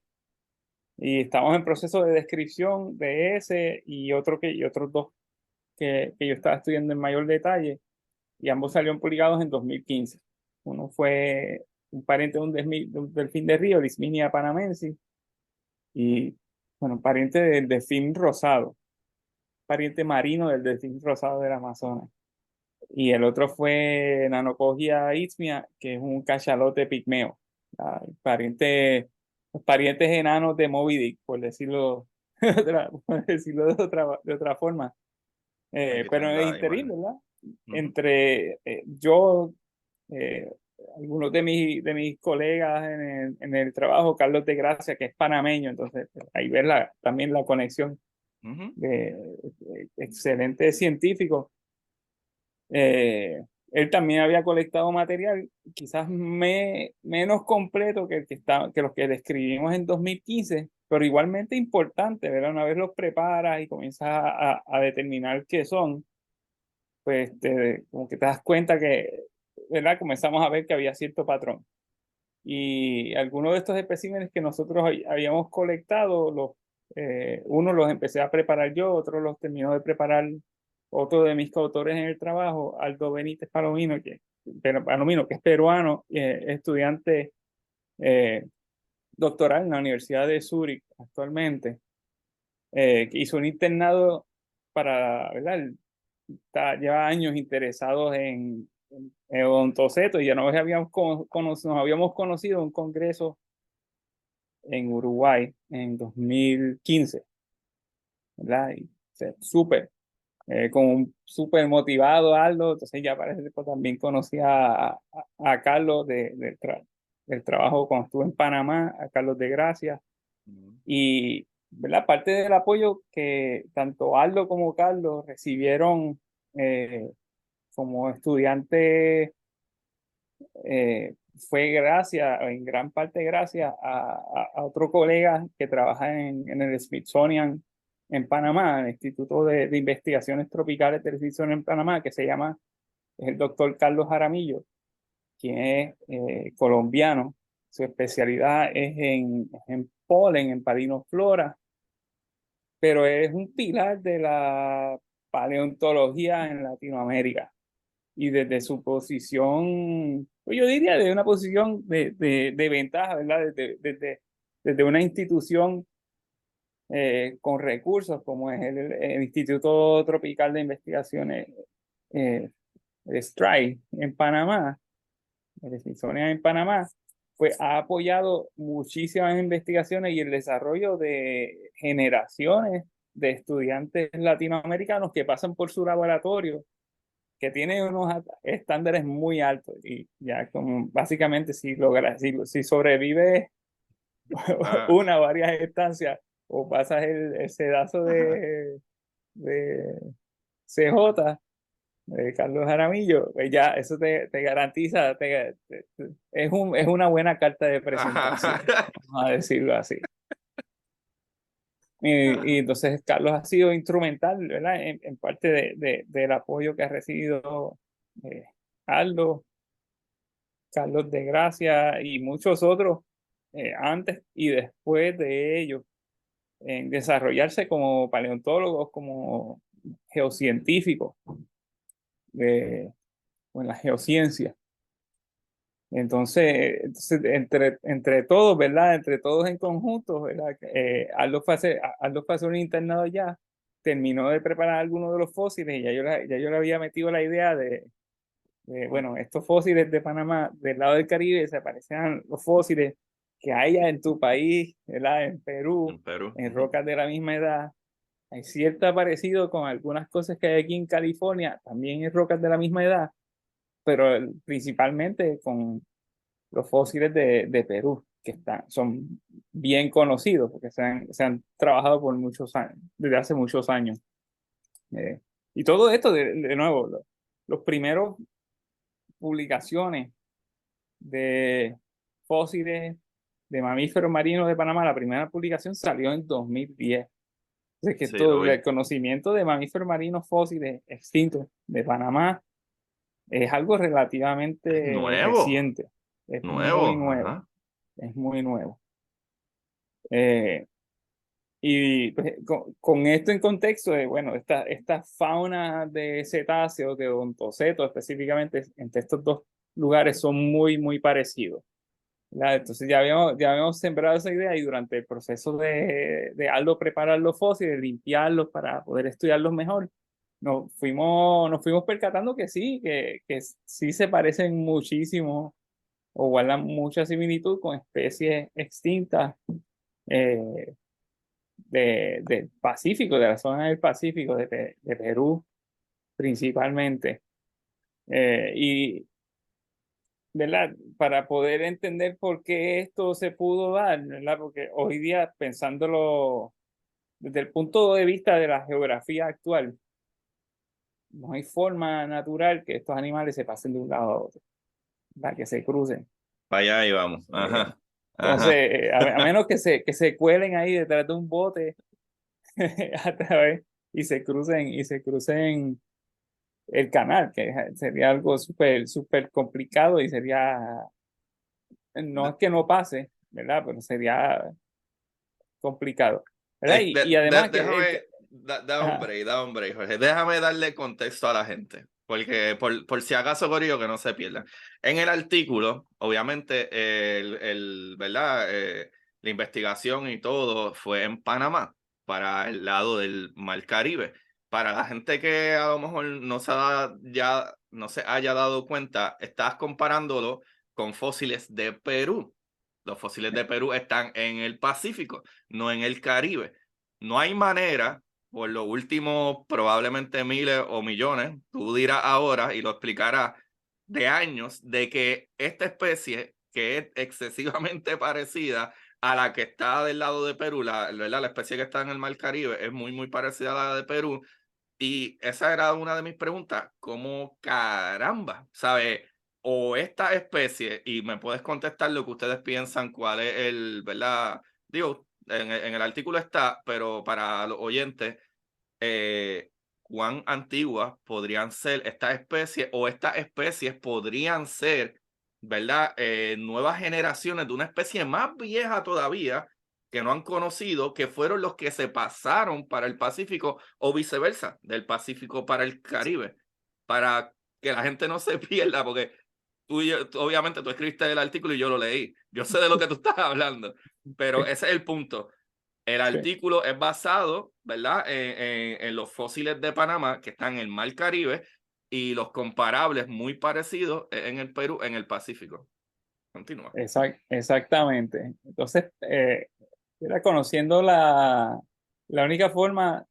y estamos en proceso de descripción de ese y otros dos que yo estaba estudiando en mayor detalle y ambos salieron publicados en 2015. Uno fue un pariente de un delfín de río, Lisminia panamensis, y bueno, pariente del delfín rosado, pariente marino del delfín rosado del Amazonas. Y el otro fue Nanocogia isthmia, que es un cachalote pigmeo, los parientes enanos de Moby Dick, por decirlo, por decirlo de otra forma. Aquí Pero tengo es la interín, imagen. ¿verdad? Ujú. Entre yo, eh, algunos de mis colegas en el trabajo, Carlos de Gracia, que es panameño, entonces ahí ves también la conexión Ujú. de excelente científico. Él también había colectado material, quizás menos completo que los que describimos en 2015, pero igualmente importante, ¿verdad? Una vez los preparas y comienzas a determinar qué son, pues como que te das cuenta que, ¿verdad? Comenzamos a ver que había cierto patrón. Y algunos de estos especímenes que nosotros habíamos colectado, unos los empecé a preparar yo, otros los terminó de preparar otro de mis coautores en el trabajo, Aldo Benítez Palomino, que es peruano, estudiante doctoral en la Universidad de Zúrich actualmente, que hizo un internado ¿verdad? Lleva años interesados en odontocetos y ya nos habíamos conocido en un congreso en Uruguay en 2015, ¿verdad? Y, o sea, súper motivado Aldo, entonces ya parece que también conocía a Carlos del trabajo cuando estuve en Panamá, a Carlos de Gracia, Ujú. y ¿verdad? Parte del apoyo que tanto Aldo como Carlos recibieron como estudiantes fue en gran parte gracias a otro colega que trabaja en el Smithsonian en Panamá, el Instituto de Investigaciones Tropicales del Smithsonian en Panamá, es el doctor Carlos Jaramillo, quien es colombiano. Su especialidad es en polen, en palinoflora, pero es un pilar de la paleontología en Latinoamérica y desde su posición, pues yo diría de una posición de ventaja, ¿verdad? Desde una institución con recursos como es el Instituto Tropical de Investigaciones STRI en Panamá, el Smithsonian en Panamá, pues ha apoyado muchísimas investigaciones y el desarrollo de generaciones de estudiantes latinoamericanos que pasan por su laboratorio, que tienen unos estándares muy altos y ya como básicamente si sobrevives una o varias estancias o pasas el sedazo de CJ, de Carlos Jaramillo, pues ya eso te garantiza, es una buena carta de presentación, vamos a decirlo así. Y entonces Carlos ha sido instrumental, ¿verdad? En parte del apoyo que ha recibido eh, Aldo, Carlos de Gracia y muchos otros antes y después de ellos en desarrollarse como paleontólogos, como geocientíficos o en la geociencia. Entonces entre todos, ¿verdad? Entre todos en conjunto, ¿verdad? Aldo fue a hacer un internado allá, terminó de preparar algunos de los fósiles y ya yo le había metido la idea bueno, estos fósiles de Panamá, del lado del Caribe, se parecían los fósiles que hay en tu país, ¿verdad? En Perú, en rocas de la misma edad. Hay cierto parecido con algunas cosas que hay aquí en California, también en rocas de la misma edad, pero principalmente con los fósiles de Perú, que son bien conocidos, porque se han trabajado por muchos años, desde hace muchos años. Y todo esto, de nuevo, los primeros publicaciones de fósiles de mamíferos marinos de Panamá, la primera publicación salió en 2010. Entonces, que Sí, todo el conocimiento de mamíferos marinos fósiles extintos de Panamá es algo relativamente nuevo, reciente. Es muy nuevo, nuevo. ajá. Es muy nuevo. Y pues, con esto en contexto de, bueno, esta fauna de cetáceos, de odontocetos específicamente, entre estos dos lugares son muy, muy parecidos. ¿Verdad? Entonces ya habíamos sembrado esa idea y durante el proceso de Aldo preparar los fósiles, limpiarlos para poder estudiarlos mejor, nos fuimos percatando que sí, que sí se parecen muchísimo o guardan mucha similitud con especies extintas del Pacífico, de la zona del Pacífico, de Perú principalmente. Y, ¿verdad? Para poder entender por qué esto se pudo dar, ¿verdad? Porque hoy día, pensándolo desde el punto de vista de la geografía actual, no hay forma natural que estos animales se pasen de un lado a otro, ¿verdad? Que se crucen. Para allá y vamos, ajá, Entonces, ajá. a menos que se cuelen ahí detrás de un bote a través y se crucen el canal, que sería algo súper complicado y sería, no es que no pase, ¿verdad? Pero sería complicado, ¿verdad? Y además Déjame, ajá, da un break, Jorge. Déjame darle contexto a la gente, porque por si acaso, Corillo, que no se pierdan. En el artículo, obviamente, ¿verdad? La investigación y todo fue en Panamá, para el lado del Mar Caribe. Para la gente que a lo mejor no se haya dado cuenta, estás comparándolo con fósiles de Perú. Los fósiles de Perú están en el Pacífico, no en el Caribe. No hay manera, por los últimos probablemente miles o millones, tú dirás ahora y lo explicarás, de años, de que esta especie, que es excesivamente parecida a la que está del lado de Perú, la especie que está en el Mar Caribe, es muy, muy parecida a la de Perú. Y esa era una de mis preguntas, ¿cómo caramba? ¿Sabes? O esta especie, y me puedes contestar lo que ustedes piensan, cuál es ¿verdad? Digo, en el artículo está, pero para los oyentes, cuán antiguas podrían ser estas especies o estas especies podrían ser, ¿verdad? Nuevas generaciones de una especie más vieja todavía que no han conocido, que fueron los que se pasaron para el Pacífico o viceversa, del Pacífico para el Caribe, para que la gente no se pierda, porque obviamente tú escribiste el artículo y yo lo leí. Yo sé de lo que tú estás hablando, pero ese es el punto. El Sí. artículo es basado, ¿verdad?, en los fósiles de Panamá que están en el Mar Caribe y los comparables muy parecidos en el Perú, en el Pacífico. Continúa. Exactamente. Entonces, era conociendo la única forma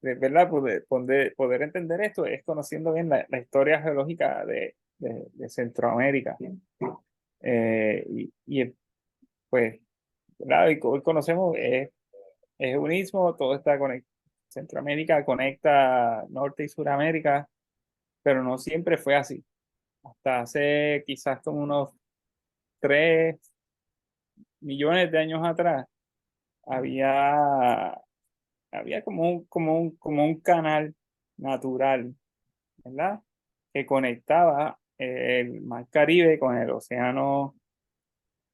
¿verdad? Poder entender esto es conociendo bien la historia geológica de Centroamérica. Pues, ¿verdad? Y hoy conocemos, es un istmo, todo está conectado. Centroamérica conecta Norte y Suramérica, pero no siempre fue así. Hasta hace quizás como unos 3 millones de años atrás, había, había como un canal natural, ¿verdad? Que conectaba el Mar Caribe con el Océano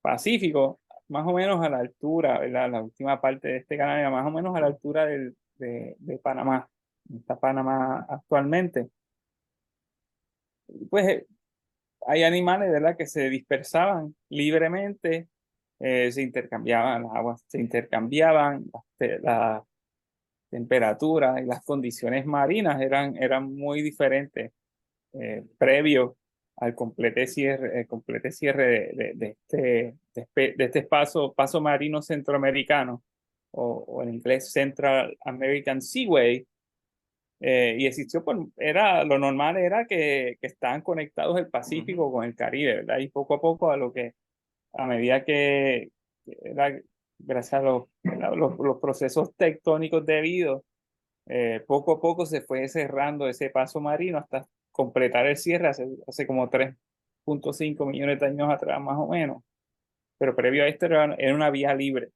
Pacífico, más o menos a la altura, ¿verdad? La última parte de este canal era más o menos a la altura de Panamá. Está Panamá actualmente. Pues hay animales, ¿verdad? Que se dispersaban libremente, se intercambiaban las aguas, se intercambiaban las temperaturas y las condiciones marinas eran muy diferentes previo al complete cierre de este paso marino centroamericano, o en inglés Central American Seaway. Y existió lo normal era que estaban conectados el Pacífico con el Caribe, ¿verdad? Y poco a poco, a medida era, gracias a los procesos tectónicos debidos, poco a poco se fue cerrando ese paso marino hasta completar el cierre hace como 3,5 millones de años atrás, más o menos. Pero previo a esto era una vía libre.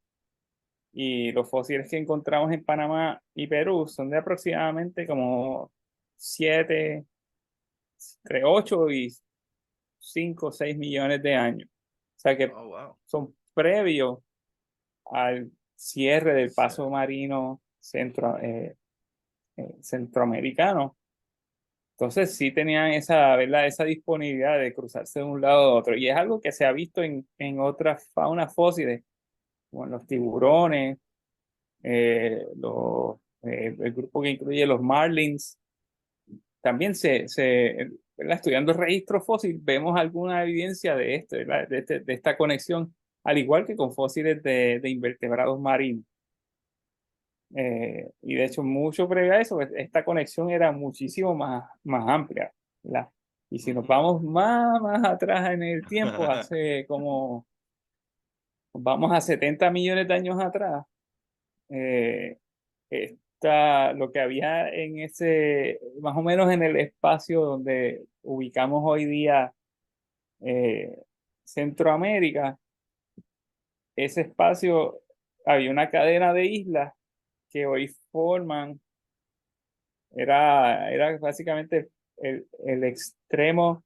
Y los fósiles que encontramos en Panamá y Perú son de aproximadamente como 7, entre 8 y 5 o 6 millones de años. O sea que Oh, wow. son previos al cierre del paso marino centroamericano. Entonces sí tenían esa, ¿verdad? Esa disponibilidad de cruzarse de un lado a otro. Y es algo que se ha visto en otras faunas fósiles, como en los tiburones, el grupo que incluye los marlins. También ¿verdad? Estudiando el registro fósil, vemos alguna evidencia de esto, ¿verdad? De esta conexión, al igual que con fósiles de invertebrados marinos. Y de hecho, mucho previo a eso, pues, esta conexión era muchísimo más amplia, ¿verdad? Y si nos vamos más atrás en el tiempo, vamos a 70 millones de años atrás, eh, lo que había más o menos en el espacio donde ubicamos hoy día Centroamérica, ese espacio había una cadena de islas que hoy forman. Era básicamente el extremo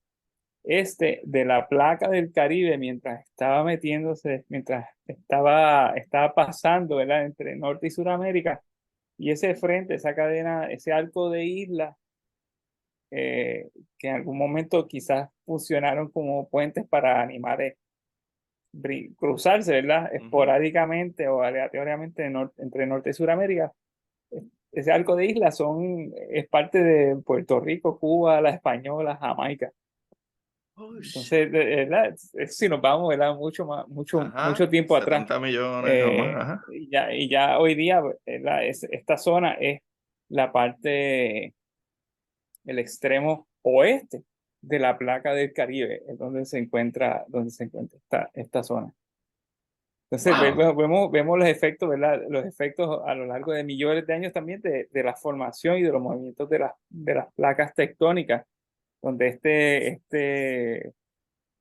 este de la placa del Caribe mientras estaba pasando, ¿verdad? Entre Norte y Suramérica. Y ese frente, esa cadena, ese arco de islas, que en algún momento quizás funcionaron como puentes para animales cruzarse, ¿verdad? Esporádicamente o aleatoriamente entre Norte y Suramérica. Ese arco de islas es parte de Puerto Rico, Cuba, la Española, Jamaica. Oh, Entonces, ¿verdad? Si nos vamos, ¿verdad? Mucho tiempo atrás. 70 millones o más. Ajá. Y ya hoy día, ¿verdad? Esta zona es la parte, el extremo oeste de la placa del Caribe, es donde se encuentra esta zona. Entonces Wow. vemos los efectos, ¿verdad? Los efectos a lo largo de millones de años también de la formación y de los movimientos de las placas tectónicas, donde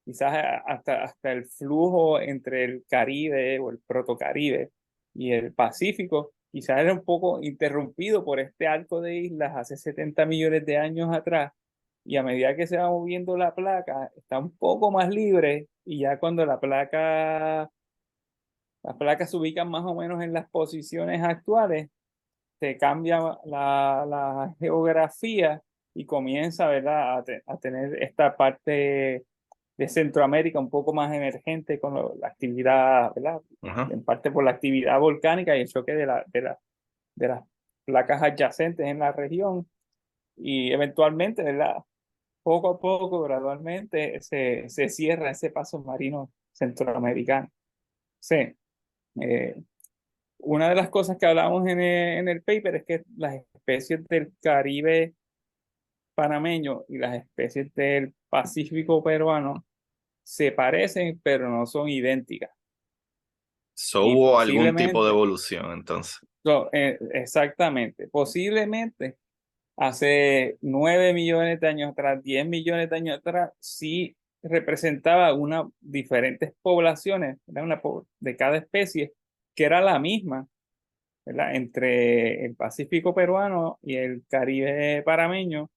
quizás hasta el flujo entre el Caribe o el Protocaribe y el Pacífico, quizás era un poco interrumpido por este arco de islas hace 70 millones de años atrás, y a medida que se va moviendo la placa, está un poco más libre, y ya cuando las placas se ubican más o menos en las posiciones actuales, se cambia la geografía y comienza, ¿verdad? a tener esta parte de Centroamérica un poco más emergente con la actividad, ¿verdad? Ajá. En parte por la actividad volcánica y el choque de las placas adyacentes en la región. Y eventualmente, ¿verdad? Poco a poco, gradualmente, se cierra ese paso marino centroamericano. Sí. Eh, una de las cosas que hablamos en el paper es que las especies del Caribe panameño y las especies del Pacífico peruano se parecen, pero no son idénticas. So, Y hubo algún tipo de posiblemente, evolución, entonces. exactamente, posiblemente hace 9 millones de años atrás, 10 millones de años atrás, sí representaba una diferentes poblaciones, ¿verdad? De cada especie, que era la misma, ¿verdad? Entre el Pacífico peruano y el Caribe panameño,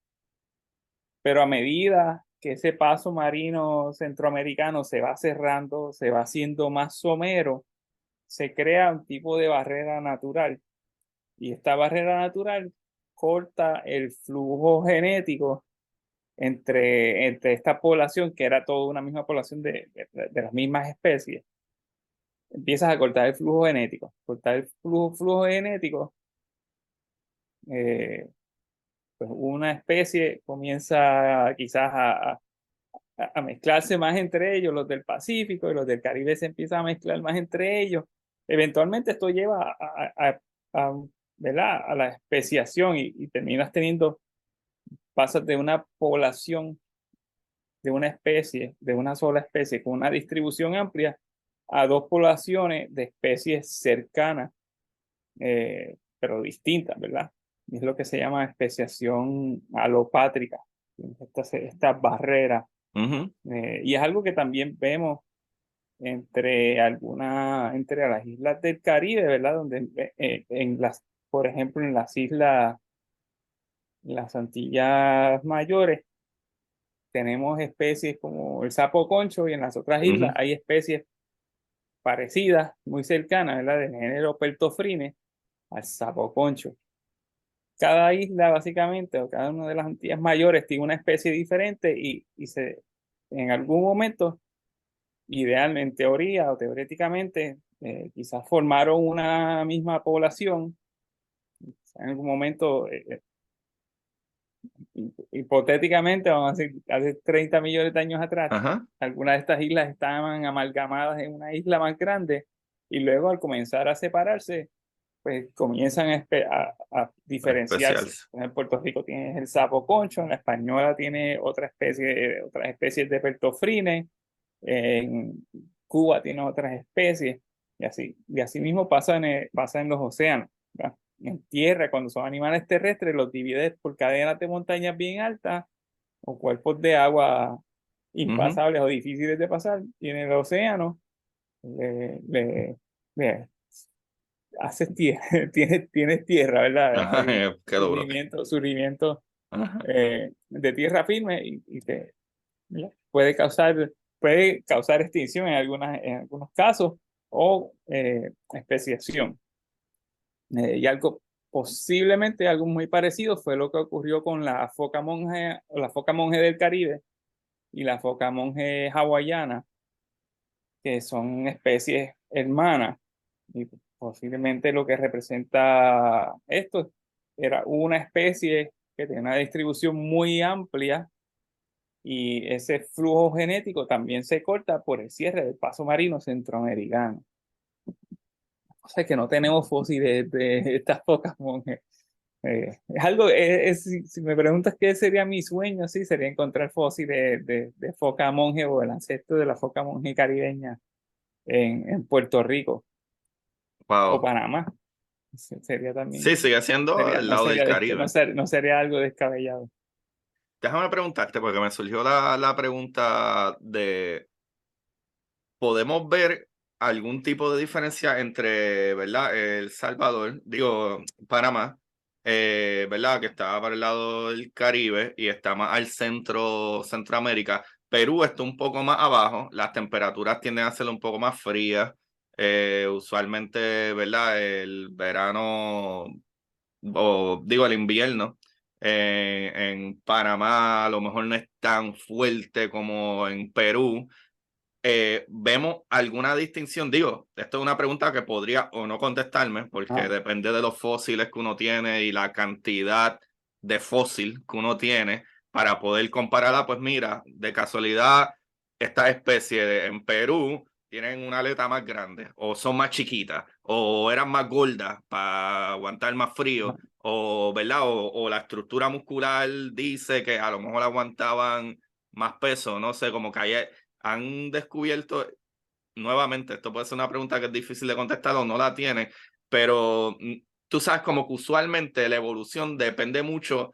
pero a medida que ese paso marino centroamericano se va cerrando, se va haciendo más somero, se crea un tipo de barrera natural. Y esta barrera natural corta el flujo genético entre esta población, que era toda una misma población de las mismas especies. Empiezas a cortar el flujo genético. Cortar el flujo genético, eh, pues una especie comienza quizás a mezclarse más entre ellos, los del Pacífico y los del Caribe se empiezan a mezclar más entre ellos. Eventualmente esto lleva ¿verdad? A la especiación y terminas teniendo, pasas de una población, de una especie, de una sola especie con una distribución amplia, a dos poblaciones de especies cercanas, pero distintas, ¿verdad? Y es lo que se llama especiación alopátrica, esta barrera. Ujú. Y es algo que también vemos entre las islas del Caribe, ¿verdad? Donde por ejemplo, en las Antillas Mayores, tenemos especies como el sapo concho y en las otras islas Ujú. hay especies parecidas, muy cercanas, ¿verdad? Del género Peltophrine al sapo concho. Cada isla, básicamente, o cada una de las Antillas Mayores tiene una especie diferente en algún momento, idealmente, en teoría o teóricamente, quizás formaron una misma población. En algún momento, hipotéticamente, vamos a decir, hace 30 millones de años atrás, Ajá. algunas de estas islas estaban amalgamadas en una isla más grande y luego al comenzar a separarse, pues comienzan a diferenciarse. Especiales. En Puerto Rico tienes el sapo concho, en la española tiene otras especies de peltofrines, en Cuba tiene otras especies, y así mismo pasa en los océanos, ¿verdad? En tierra, cuando son animales terrestres, los divides por cadenas de montañas bien altas o cuerpos de agua Ujú. impasables o difíciles de pasar, y en el océano le, le- le tienes tierra, ¿verdad? Ajá, Hay qué duro. surgimiento Ajá. de tierra firme ¿verdad? Puede causar extinción en algunos casos o especiación. Y posiblemente algo muy parecido fue lo que ocurrió con la foca monje del Caribe y la foca monje hawaiana, que son especies hermanas. Y posiblemente lo que representa esto era una especie que tenía una distribución muy amplia y ese flujo genético también se corta por el cierre del paso marino centroamericano. O sea que no tenemos fósiles de estas focas monjes. Es algo, si me preguntas qué sería mi sueño, sí, sería encontrar fósiles de foca monje o el ancestro de la foca monje caribeña en Puerto Rico o Wow. Panamá. Sería Sí, también, sigue siendo sería, el lado del Caribe. no sería algo descabellado. Déjame preguntarte, porque me surgió la pregunta de, ¿podemos ver algún tipo de diferencia entre, ¿verdad? El Salvador, digo, Panamá, ¿verdad? Que está para el lado del Caribe y está más al Centroamérica. Perú está un poco más abajo, las temperaturas tienden a ser un poco más frías. Usualmente, ¿verdad? El verano, o digo, el invierno En Panamá a lo mejor no es tan fuerte como en Perú. ¿Vemos alguna distinción? Digo, esto es una pregunta que podría o no contestarme, porque depende de los fósiles que uno tiene y la cantidad de fósil que uno tiene para poder compararla. Pues mira, de casualidad, esta especie en Perú tienen una aleta más grande, o son más chiquitas, o eran más gordas para aguantar más frío, o, ¿verdad? O la estructura muscular dice que a lo mejor aguantaban más peso, no sé, como que han descubierto, nuevamente, esto puede ser una pregunta que es difícil de contestar o no la tiene, pero tú sabes como que usualmente la evolución depende mucho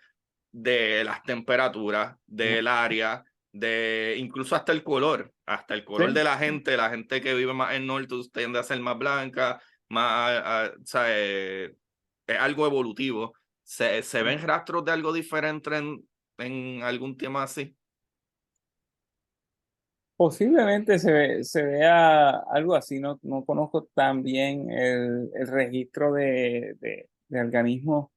de las temperaturas, del área, de incluso hasta el color Sí. de la gente que vive más en el norte tiende a ser más blanca, más, ¿sabes? Es algo evolutivo. ¿Se ven rastros de algo diferente en algún tema así? Posiblemente se vea algo así, no conozco tan bien el registro de organismos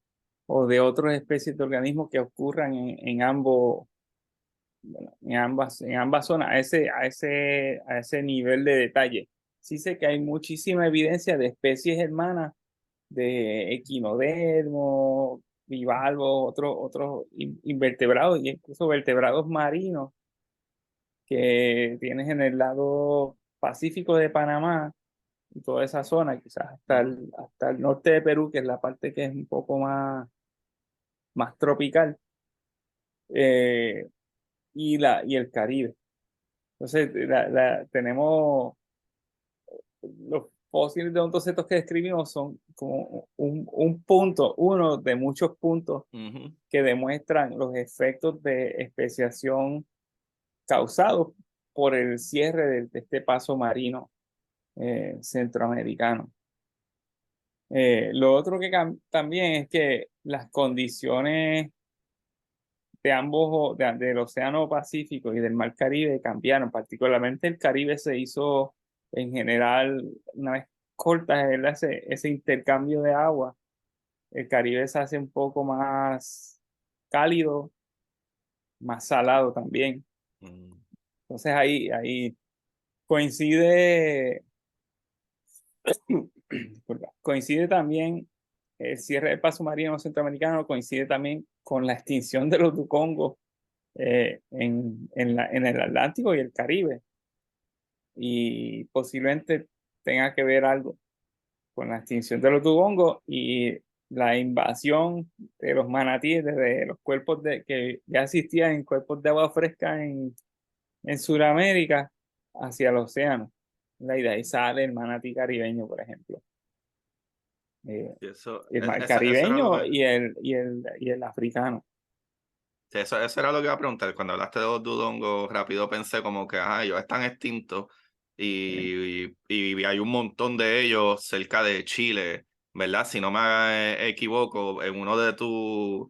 o de otras especies de organismos que ocurran en ambos, bueno, en ambas zonas, a ese nivel de detalle. Sí sé que hay muchísima evidencia de especies hermanas de equinodermos, bivalvos, otros invertebrados y incluso vertebrados marinos que tienes en el lado Pacífico de Panamá y toda esa zona, quizás hasta el norte de Perú, que es la parte que es un poco más tropical, eh, y el Caribe. Entonces, tenemos los fósiles de ontocetos que describimos son como un punto, uno de muchos puntos que demuestran los efectos de especiación causados por el cierre de este paso marino centroamericano. Lo otro que también es que las condiciones de ambos, del Océano Pacífico y del Mar Caribe cambiaron, particularmente el Caribe se hizo en general, una vez corta ese intercambio de agua, el Caribe se hace un poco más cálido, más salado también. Entonces ahí coincide, coincide también el cierre del paso marino centroamericano, coincide también con la extinción de los ducongos en el Atlántico y el Caribe. Y posiblemente tenga que ver algo con la extinción de los dugongos y la invasión de los manatíes desde los cuerpos que ya existían en cuerpos de agua fresca en Sudamérica hacia el océano. Y de ahí sale el manatí caribeño, por ejemplo. El mar Eso era lo caribeño que, y el africano. sí, eso era lo que iba a preguntar. Cuando hablaste de los dudongos, rápido pensé como que, ajá, ellos están extintos y hay un montón de ellos cerca de Chile, ¿verdad? Si no me equivoco, en uno de tus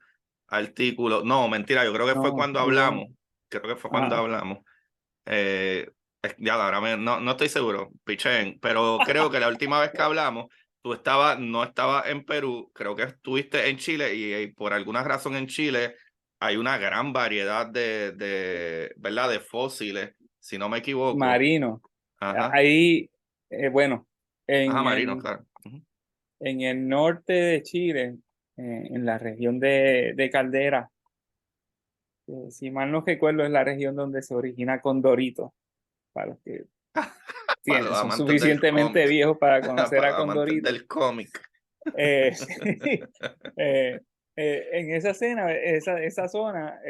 artículos, no, mentira, yo creo que fue No, cuando hablamos, creo que fue cuando ah, hablamos. Ya, ahora no estoy seguro, pichén, pero creo que la última vez que hablamos, no estabas en Perú, creo que estuviste en Chile y por alguna razón en Chile hay una gran variedad ¿verdad? De fósiles, si no me equivoco. marino. Ajá, Ahí, bueno, ajá, en, marino, en, claro. Ujú. en el norte de Chile, en la región de Caldera, si mal no recuerdo, es la región donde se origina Condorito, para los que Para los son amantes del suficientemente cómic, viejos para conocer para a los amantes Condorito. del cómic. Sí, en esa escena, esa zona,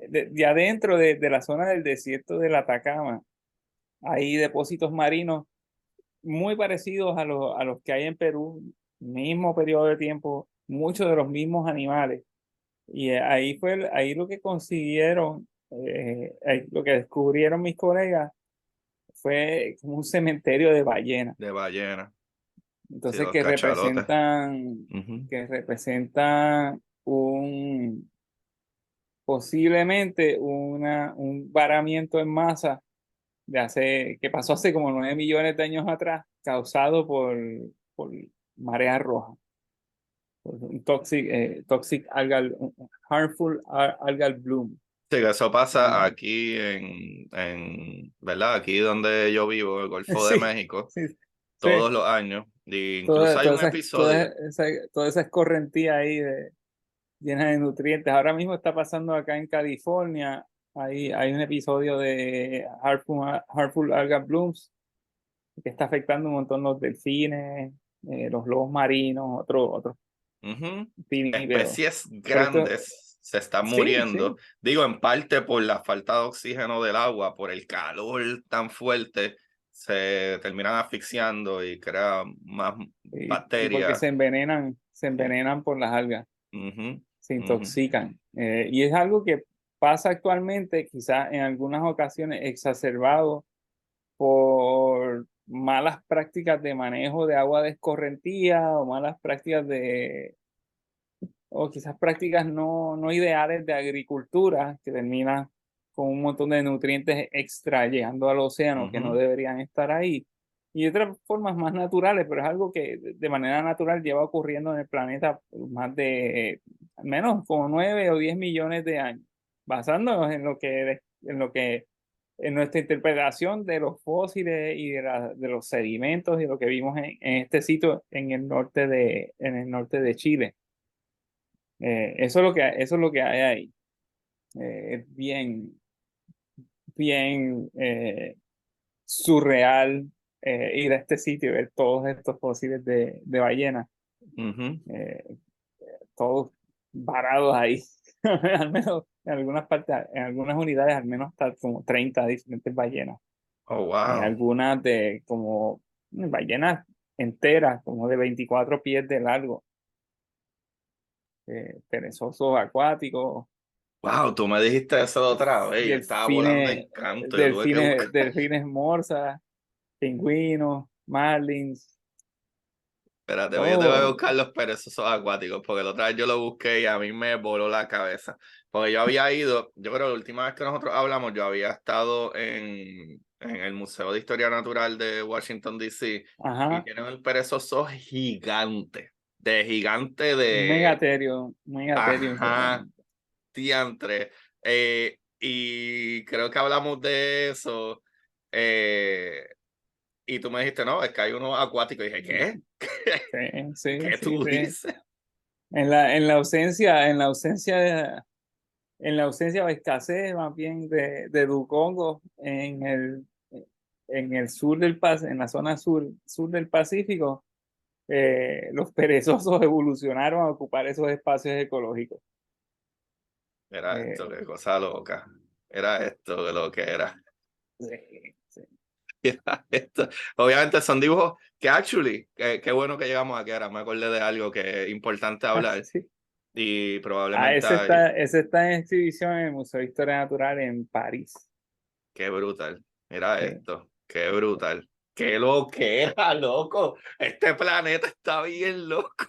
de adentro de la zona del desierto del Atacama, hay depósitos marinos muy parecidos a los que hay en Perú, mismo periodo de tiempo, muchos de los mismos animales. Y ahí lo que consiguieron, ahí lo que descubrieron mis colegas fue como un cementerio de ballenas. De ballena, sí, Entonces los cachalotes. Ujú. que representan posiblemente un varamiento en masa que pasó hace como 9 millones de años atrás, causado por marea roja. un toxic algal, harmful algal bloom. Sí, que eso pasa Ah, aquí ¿verdad? Aquí donde yo vivo, el Golfo de sí, México, sí, sí. todos los años. Y incluso hay un episodio. Toda esa escorrentía ahí llena de nutrientes. Ahora mismo está pasando acá en California. Hay un episodio de Harmful Algal Blooms que está afectando un montón los delfines, los lobos marinos, otros Ujú. pinípedos. Especies Pero esto, grandes se están sí, muriendo. sí. Digo, en parte por la falta de oxígeno del agua, por el calor tan fuerte, se terminan asfixiando y crea más Y porque bacterias. se envenenan por las algas, Ujú, se ujú. intoxican. Y es algo que pasa actualmente, quizás en algunas ocasiones exacerbado por malas prácticas de manejo de agua de escorrentía o malas prácticas o quizás prácticas no ideales de agricultura que terminan con un montón de nutrientes extra llegando al océano que no Ujú. deberían estar ahí. Y otras formas más naturales, pero es algo que de manera natural lleva ocurriendo en el planeta por más de al menos como 9 o 10 millones de años, basándonos en nuestra interpretación de los fósiles y de los sedimentos y lo que vimos en este sitio en en el norte de Chile. Eso es lo que hay ahí. Es bien surreal ir a este sitio y ver todos estos fósiles de ballenas, Ujú. eh, todos varados ahí. Al menos en algunas partes, en algunas unidades, al menos hasta como 30 diferentes ballenas. Oh, wow. Algunas de como ballenas enteras, como de 24 pies de largo, perezosos acuáticos, Wow, tú me dijiste eso de otra vez. Yo estaba volando delfines, en canto. Yo tuve que buscar. delfines morsas, pingüinos, marlins, Espérate, yo tengo que todo. buscar los perezosos acuáticos, porque la otra vez yo lo busqué y a mí me voló la cabeza. Porque yo había ido, yo creo que la última vez que nosotros hablamos, yo había estado en el Museo de Historia Natural de Washington, D.C. y Ajá, tienen el perezoso gigante un megaterio ajá, gigante. diantre. Y creo que hablamos de eso. eh, y tú me dijiste, no, es que hay uno acuático. Y dije, ¿qué? Sí, sí, ¿Qué sí, tú sí. dices? En la ausencia o escasez más bien de dugongos en el sur en la zona sur del Pacífico, los perezosos evolucionaron a ocupar esos espacios ecológicos. Era esto, Eh, qué cosa loca. Era esto de lo que era. sí, sí. Era esto. Obviamente son dibujos que actually, qué bueno que llegamos aquí ahora. Me acordé de algo que es importante hablar Sí. y Ah, probablemente hay. ese está en exhibición en el Museo de Historia Natural en París. Qué brutal. Mira Sí, esto, qué brutal. Qué lo que era, loco. Este planeta está bien loco.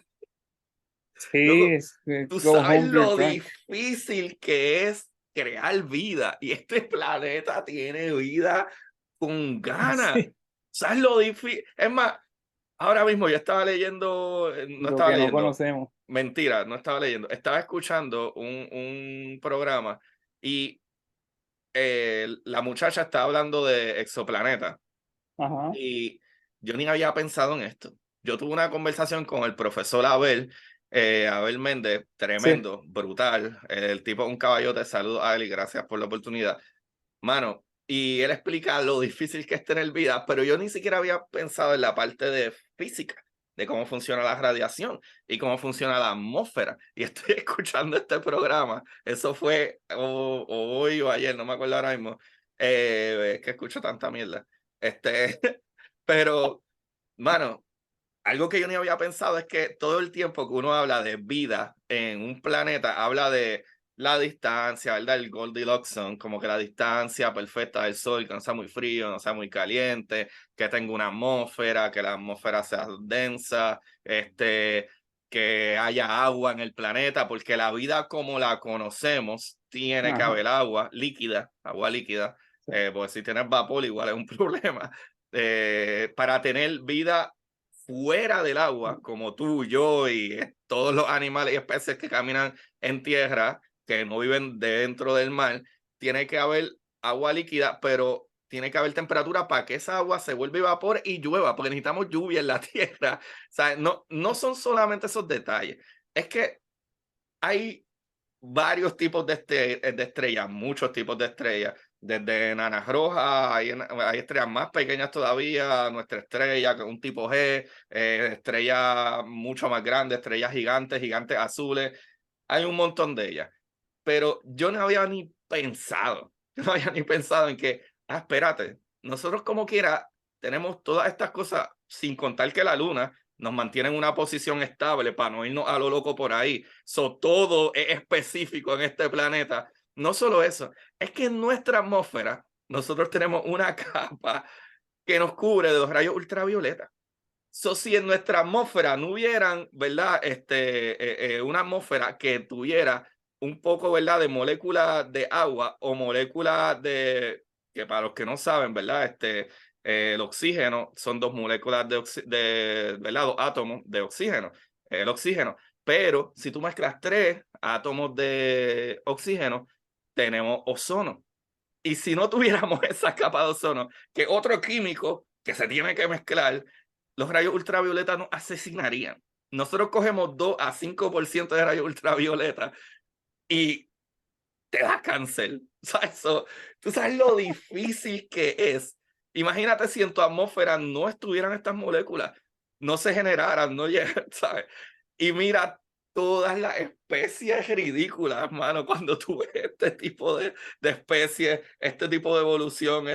sí, Loco, tú go sabes home your lo drunk. difícil que es crear vida y este planeta tiene vida con ganas. Sí, ¿Sabes lo difícil? Es más, ahora mismo yo estaba leyendo, no lo estaba que no leyendo, conocemos. mentira, no estaba leyendo, estaba escuchando un programa y la muchacha estaba hablando de exoplanetas Ajá, y yo ni había pensado en esto. Yo tuve una conversación con el profesor Abel Méndez, sí, tremendo, brutal. El tipo es un caballote, saludo a él y gracias por la oportunidad. Mano, y él explica lo difícil que es tener vida, pero yo ni siquiera había pensado en la parte de física, de cómo funciona la radiación y cómo funciona la atmósfera. Y estoy escuchando este programa, eso fue hoy o ayer, no me acuerdo ahora mismo, es que escucho tanta mierda. Este, pero, mano, algo que yo ni había pensado es que todo el tiempo que uno habla de vida en un planeta, habla de la distancia, ¿verdad? El Goldilocks zone, como que la distancia perfecta del Sol, que no sea muy frío, no sea muy caliente, que tenga una atmósfera, que la atmósfera sea densa, que haya agua en el planeta, porque la vida como la conocemos tiene que ajá. haber agua líquida, porque si tienes vapor igual es un problema. Para tener vida fuera del agua, como tú, yo y todos los animales y especies que caminan en tierra, que no viven dentro del mar, tiene que haber agua líquida, pero tiene que haber temperatura para que esa agua se vuelva vapor y llueva, porque necesitamos lluvia en la tierra. O sea, no son solamente esos detalles, es que hay varios tipos de estrellas, muchos tipos de estrellas, desde enanas rojas, hay estrellas más pequeñas todavía, nuestra estrella, que es un tipo G, estrellas mucho más grandes, estrellas gigantes, gigantes azules, hay un montón de ellas. Pero yo no había ni pensado, no había ni pensado en que, espérate, nosotros como quiera tenemos todas estas cosas, sin contar que la luna nos mantiene en una posición estable para no irnos a lo loco por ahí. Todo es específico en este planeta. No solo eso, es que en nuestra atmósfera nosotros tenemos una capa que nos cubre de los rayos ultravioleta. Si en nuestra atmósfera no hubieran, ¿verdad? Una atmósfera que tuviera un poco, ¿verdad? De moléculas de agua o moléculas que para los que no saben, ¿verdad? El oxígeno son dos moléculas ¿verdad? Dos átomos de oxígeno, el oxígeno. Pero si tú mezclas 3 átomos de oxígeno, tenemos ozono. Y si no tuviéramos esa capa de ozono, que otro químico que se tiene que mezclar, los rayos ultravioleta nos asesinarían. Nosotros cogemos 2 a 5% de rayos ultravioleta y te da cáncer. ¿Sabes? Tú sabes lo difícil que es. Imagínate si en tu atmósfera no estuvieran estas moléculas, no se generaran, no llegan, ¿sabes? Y mira todas las especies ridículas, mano, cuando tú ves este tipo de especies, este tipo de evolución,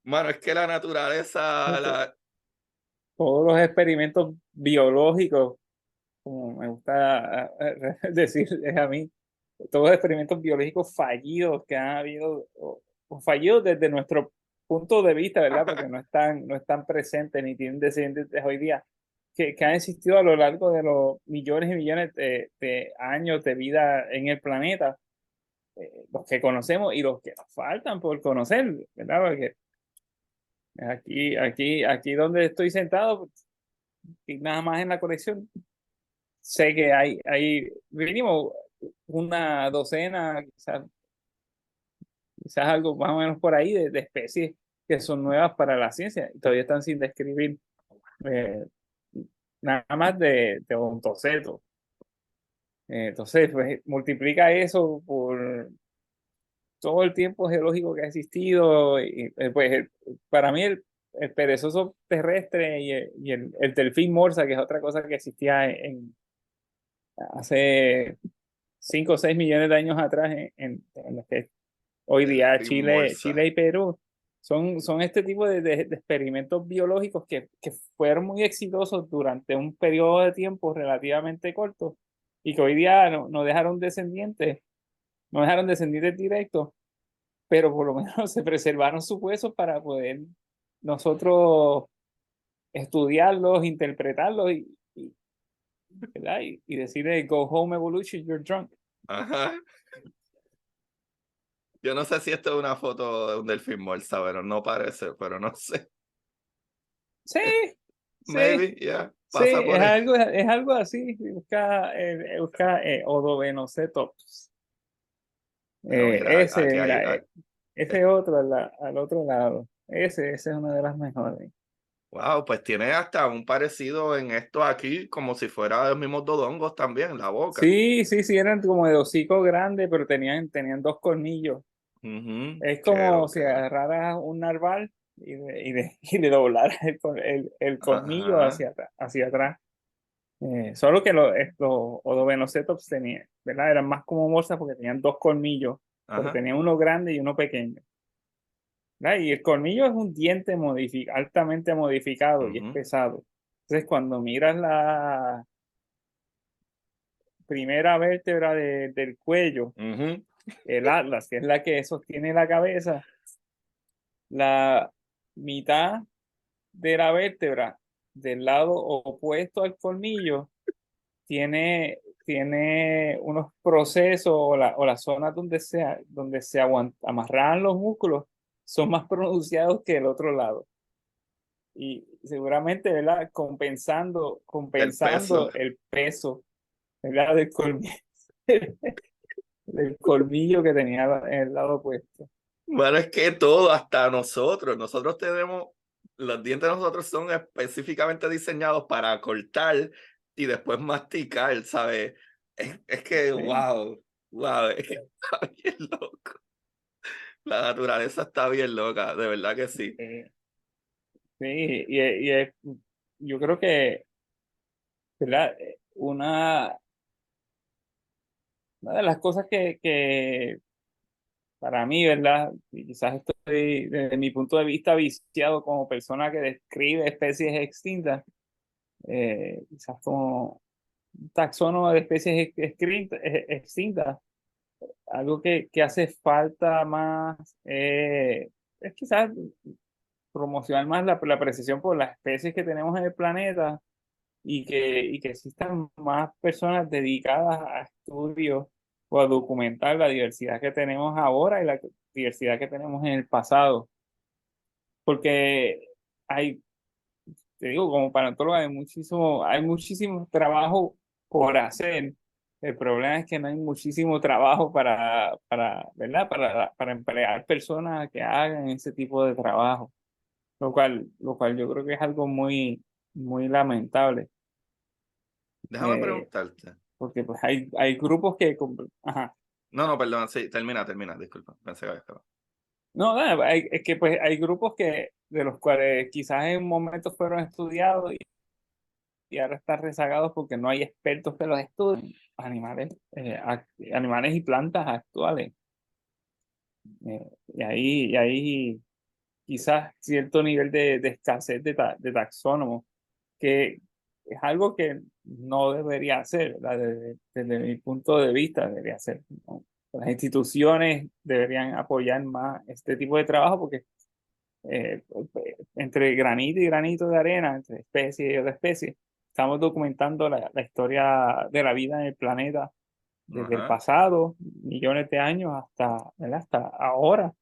mano, es que la naturaleza, Todos los experimentos biológicos, como me gusta decirles a mí, todos los experimentos biológicos fallidos que han habido, o fallidos desde nuestro punto de vista, ¿verdad? Porque no están presentes ni tienen descendientes hoy día, que han existido a lo largo de los millones y millones de años de vida en el planeta, los que conocemos y los que nos faltan por conocer, ¿verdad? Porque aquí donde estoy sentado, y nada más en la colección, sé que hay mínimo una docena, quizás algo más o menos por ahí de especies que son nuevas para la ciencia y todavía están sin describir, eh, nada más de odontocetos. Entonces, pues multiplica eso por todo el tiempo geológico que ha existido. Y, pues para mí el perezoso terrestre y el delfín morsa, que es otra cosa que existía hace 5 o 6 millones de años atrás en los que hoy día Chile y Perú, son este tipo de experimentos biológicos que fueron muy exitosos durante un periodo de tiempo relativamente corto y que hoy día no dejaron descendientes directos, pero por lo menos se preservaron sus huesos para poder nosotros estudiarlos, interpretarlos ¿verdad? Y decirle, go home evolution, you're drunk. ajá. Yo no sé si esto es una foto de un delfín morsa, pero no parece, pero no sé. Sí, Maybe, yeah, sí, pasa por ahí. es algo así. Busca Odobenocetops. Pero mira, aquí hay, Mira, ese otro al otro lado. Ese es una de las mejores. wow, pues tiene hasta un parecido en esto aquí, como si fuera los mismos dodongos también, la boca. Sí, eran como de hocico grande, pero tenían 2 colmillos. Es como si Loquera. agarraras un narval y le doblaras el colmillo Ajá, hacia atrás. Solo que estos Odobenocetops tenían, ¿verdad? Eran más como morsas porque tenían 2 colmillos, pero ajá. tenían uno grande y uno pequeño, ¿verdad? Y el colmillo es un diente altamente modificado y es Ujú, pesado. Entonces, cuando miras la primera vértebra del cuello, ujú. el atlas, que es la que sostiene la cabeza, la mitad de la vértebra del lado opuesto al colmillo tiene unos procesos o las zonas donde amarran los músculos son más pronunciados que el otro lado. y seguramente, ¿verdad? Compensando el peso, ¿verdad? Del colmillo que tenía en el lado opuesto. Bueno, es que todo, hasta nosotros tenemos, los dientes de nosotros son específicamente diseñados para cortar y después masticar, ¿sabes? Es que, Sí, wow, es que está bien loco. La naturaleza está bien loca, de verdad que sí. sí, yo creo que, ¿verdad? Una de las cosas que para mí, ¿verdad? Y quizás estoy desde mi punto de vista viciado como persona que describe especies extintas, quizás como un taxónomo de especies extintas, algo que hace falta más, es quizás promocionar más la precisión por las especies que tenemos en el planeta y que existan más personas dedicadas a estudios o a documentar la diversidad que tenemos ahora y la diversidad que tenemos en el pasado. Porque hay, te digo, como paleontólogo hay muchísimo trabajo por hacer. El problema es que no hay muchísimo trabajo ¿verdad? Para emplear personas que hagan ese tipo de trabajo, lo cual yo creo que es algo muy lamentable. Déjame Eh, preguntarte. Porque pues hay grupos que... Ajá. No, no, perdón, sí, termina, disculpa, pensé que había acabado. No, nada, es que pues hay grupos de los cuales quizás en un momento fueron estudiados y ahora están rezagados porque no hay expertos que los estudien. Animales y plantas actuales. Y ahí quizás cierto nivel de escasez de taxónomos, que es algo que no debería ser, ¿verdad? Desde mi punto de vista, debería ser, ¿no? Las instituciones deberían apoyar más este tipo de trabajo porque entre granito y granito de arena, entre especie y otra especie, estamos documentando la historia de la vida en el planeta desde el Ajá. pasado, millones de años ¿verdad? Hasta ahora.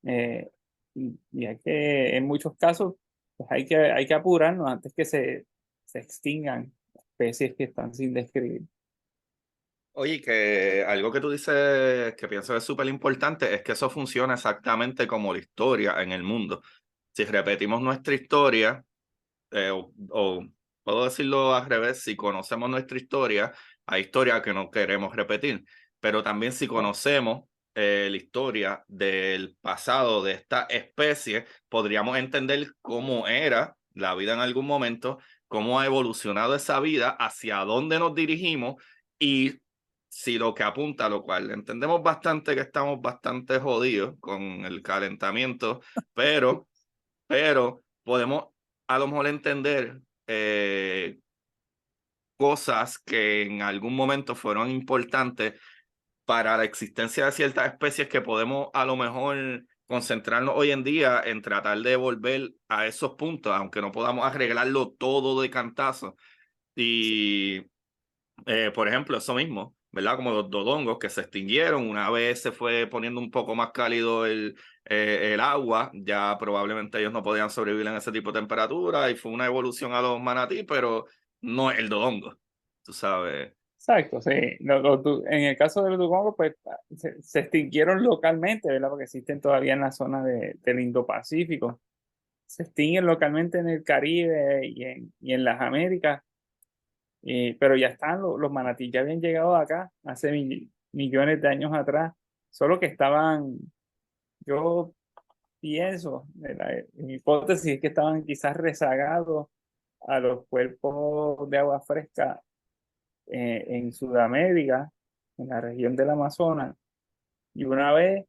Eh, y hay que, en muchos casos, pues hay que apurarnos antes que se extingan especies que están sin describir. Oye, que algo que tú dices que pienso que es súper importante es que eso funciona exactamente como la historia en el mundo. Si repetimos nuestra historia, o puedo decirlo al revés, si conocemos nuestra historia, hay historia que no queremos repetir, pero también si conocemos la historia del pasado de esta especie, podríamos entender cómo era la vida en algún momento, cómo ha evolucionado esa vida, hacia dónde nos dirigimos y si lo que apunta, lo cual entendemos bastante que estamos bastante jodidos con el calentamiento, pero podemos a lo mejor entender cosas que en algún momento fueron importantes para la existencia de ciertas especies que podemos a lo mejor concentrarnos hoy en día en tratar de volver a esos puntos, aunque no podamos arreglarlo todo de cantazo. Y por ejemplo, eso mismo, ¿verdad? Como los dodongos que se extinguieron, una vez se fue poniendo un poco más cálido el agua, ya probablemente ellos no podían sobrevivir en ese tipo de temperatura y fue una evolución a los manatí, pero no el dodongo, tú sabes. Exacto, sí. En el caso de los dugongos, pues se extinguieron localmente, ¿verdad? Porque existen todavía en la zona del Indo-Pacífico. Se extinguen localmente en el Caribe y en las Américas. Pero ya están, los manatí ya habían llegado acá hace millones de años atrás, solo que estaban, yo pienso, mi hipótesis es que estaban quizás rezagados a los cuerpos de agua fresca en Sudamérica, en la región del Amazonas, y una vez